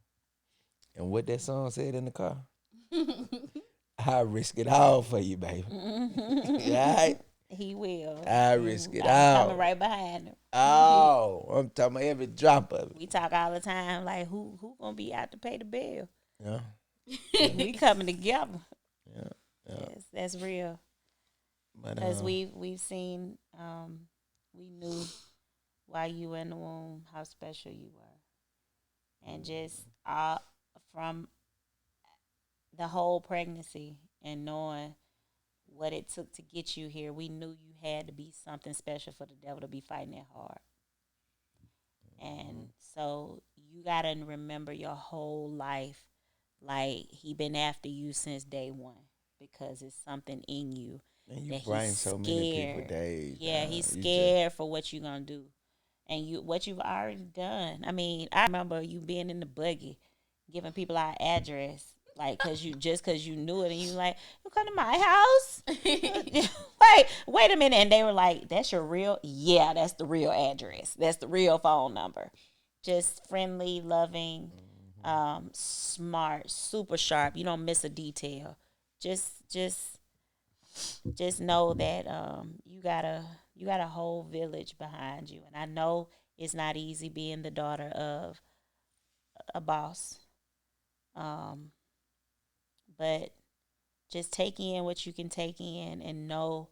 And what that song said in the car, I risk it all for you, baby. Right? He will. I risk it I'm all. coming right behind him. Oh, I'm talking about every drop of it. We talk all the time like who gonna be out to pay the bill? Yeah, We coming together. yeah, yeah. Yes, that's real. But Because we've seen, we knew while you were in the womb how special you were, and just from the whole pregnancy and knowing what it took to get you here, we knew you had to be something special for the devil to be fighting that hard. And so you gotta remember your whole life, like he been after you since day one because it's something in you and you that he's brighten so many people scared. days. Yeah, he's You just scared for what you're gonna do, and you what you've already done. I mean, I remember you being in the buggy, giving people our address, like cause you knew it, and you like, you come to my house. Wait a minute, and they were like, "That's your real? Yeah, that's the real address. That's the real phone number." Just friendly, loving, smart, super sharp. You don't miss a detail. Just just just know that you got a whole village behind you, and I know it's not easy being the daughter of a boss, um, but just take in what you can take in and know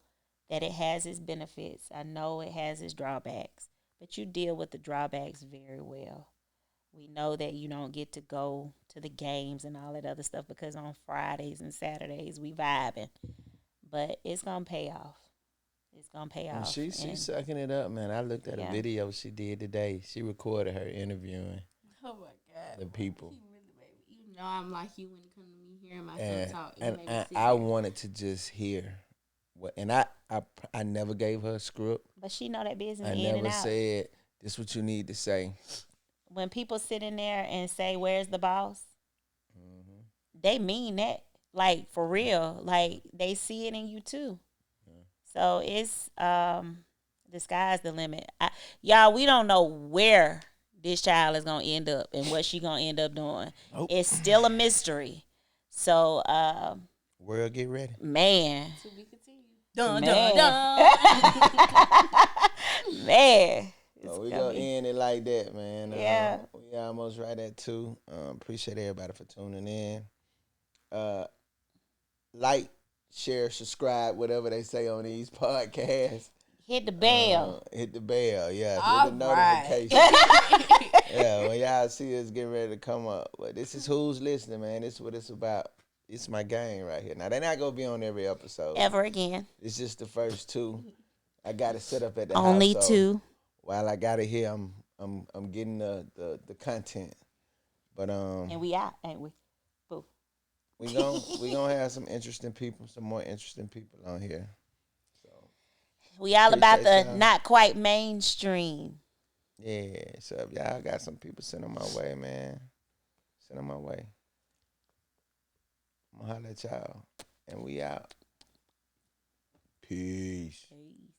that it has its benefits. I know it has its drawbacks, but you deal with the drawbacks very well. We know that you don't get to go to the games and all that other stuff because on Fridays and Saturdays we vibing, but it's gonna pay off. It's gonna pay and off, she's and sucking it up, man. I looked at a yeah. video she did today. She recorded her interviewing Oh my god. the people, He really made me. You know I'm like you when it comes to me hearing myself and talk. It and, made me and sit I here. wanted to just hear what. And I never gave her a script. But she know that business I in and never out. said this what you need to say. When people sit in there and say, "Where's the boss?" Hmm. they mean that, like for real. Like they see it in you too. So it's the sky's the limit. Y'all, we don't know where this child is gonna end up and what she gonna end up doing. Nope. It's still a mystery. So World, get ready. man, To be continued. Dun man, dun dun. man. It's So we gonna gonna be, end it like that, man. yeah. We almost right at 2. Appreciate everybody for tuning in. Uh, like, share, subscribe, whatever they say on these podcasts. Hit the bell. Hit the bell, yeah. All Hit the right. notification. Yeah, when y'all see us getting ready to come up. But this is Who's Listening, man. This is what it's about. It's my game right here. Now, they're not gonna be on every episode. Ever again. It's just the first 2. I got it set up at the Only house. So 2. while I got it here, I'm getting the content. But And we out, ain't we? Boo. we gonna have some interesting people, some more interesting people on here. So We all about appreciate the y'all. not quite mainstream. Yeah. So if y'all got some people send them my way, man. Send them my way. I'm gonna holler at y'all. And we out. Peace. Hey.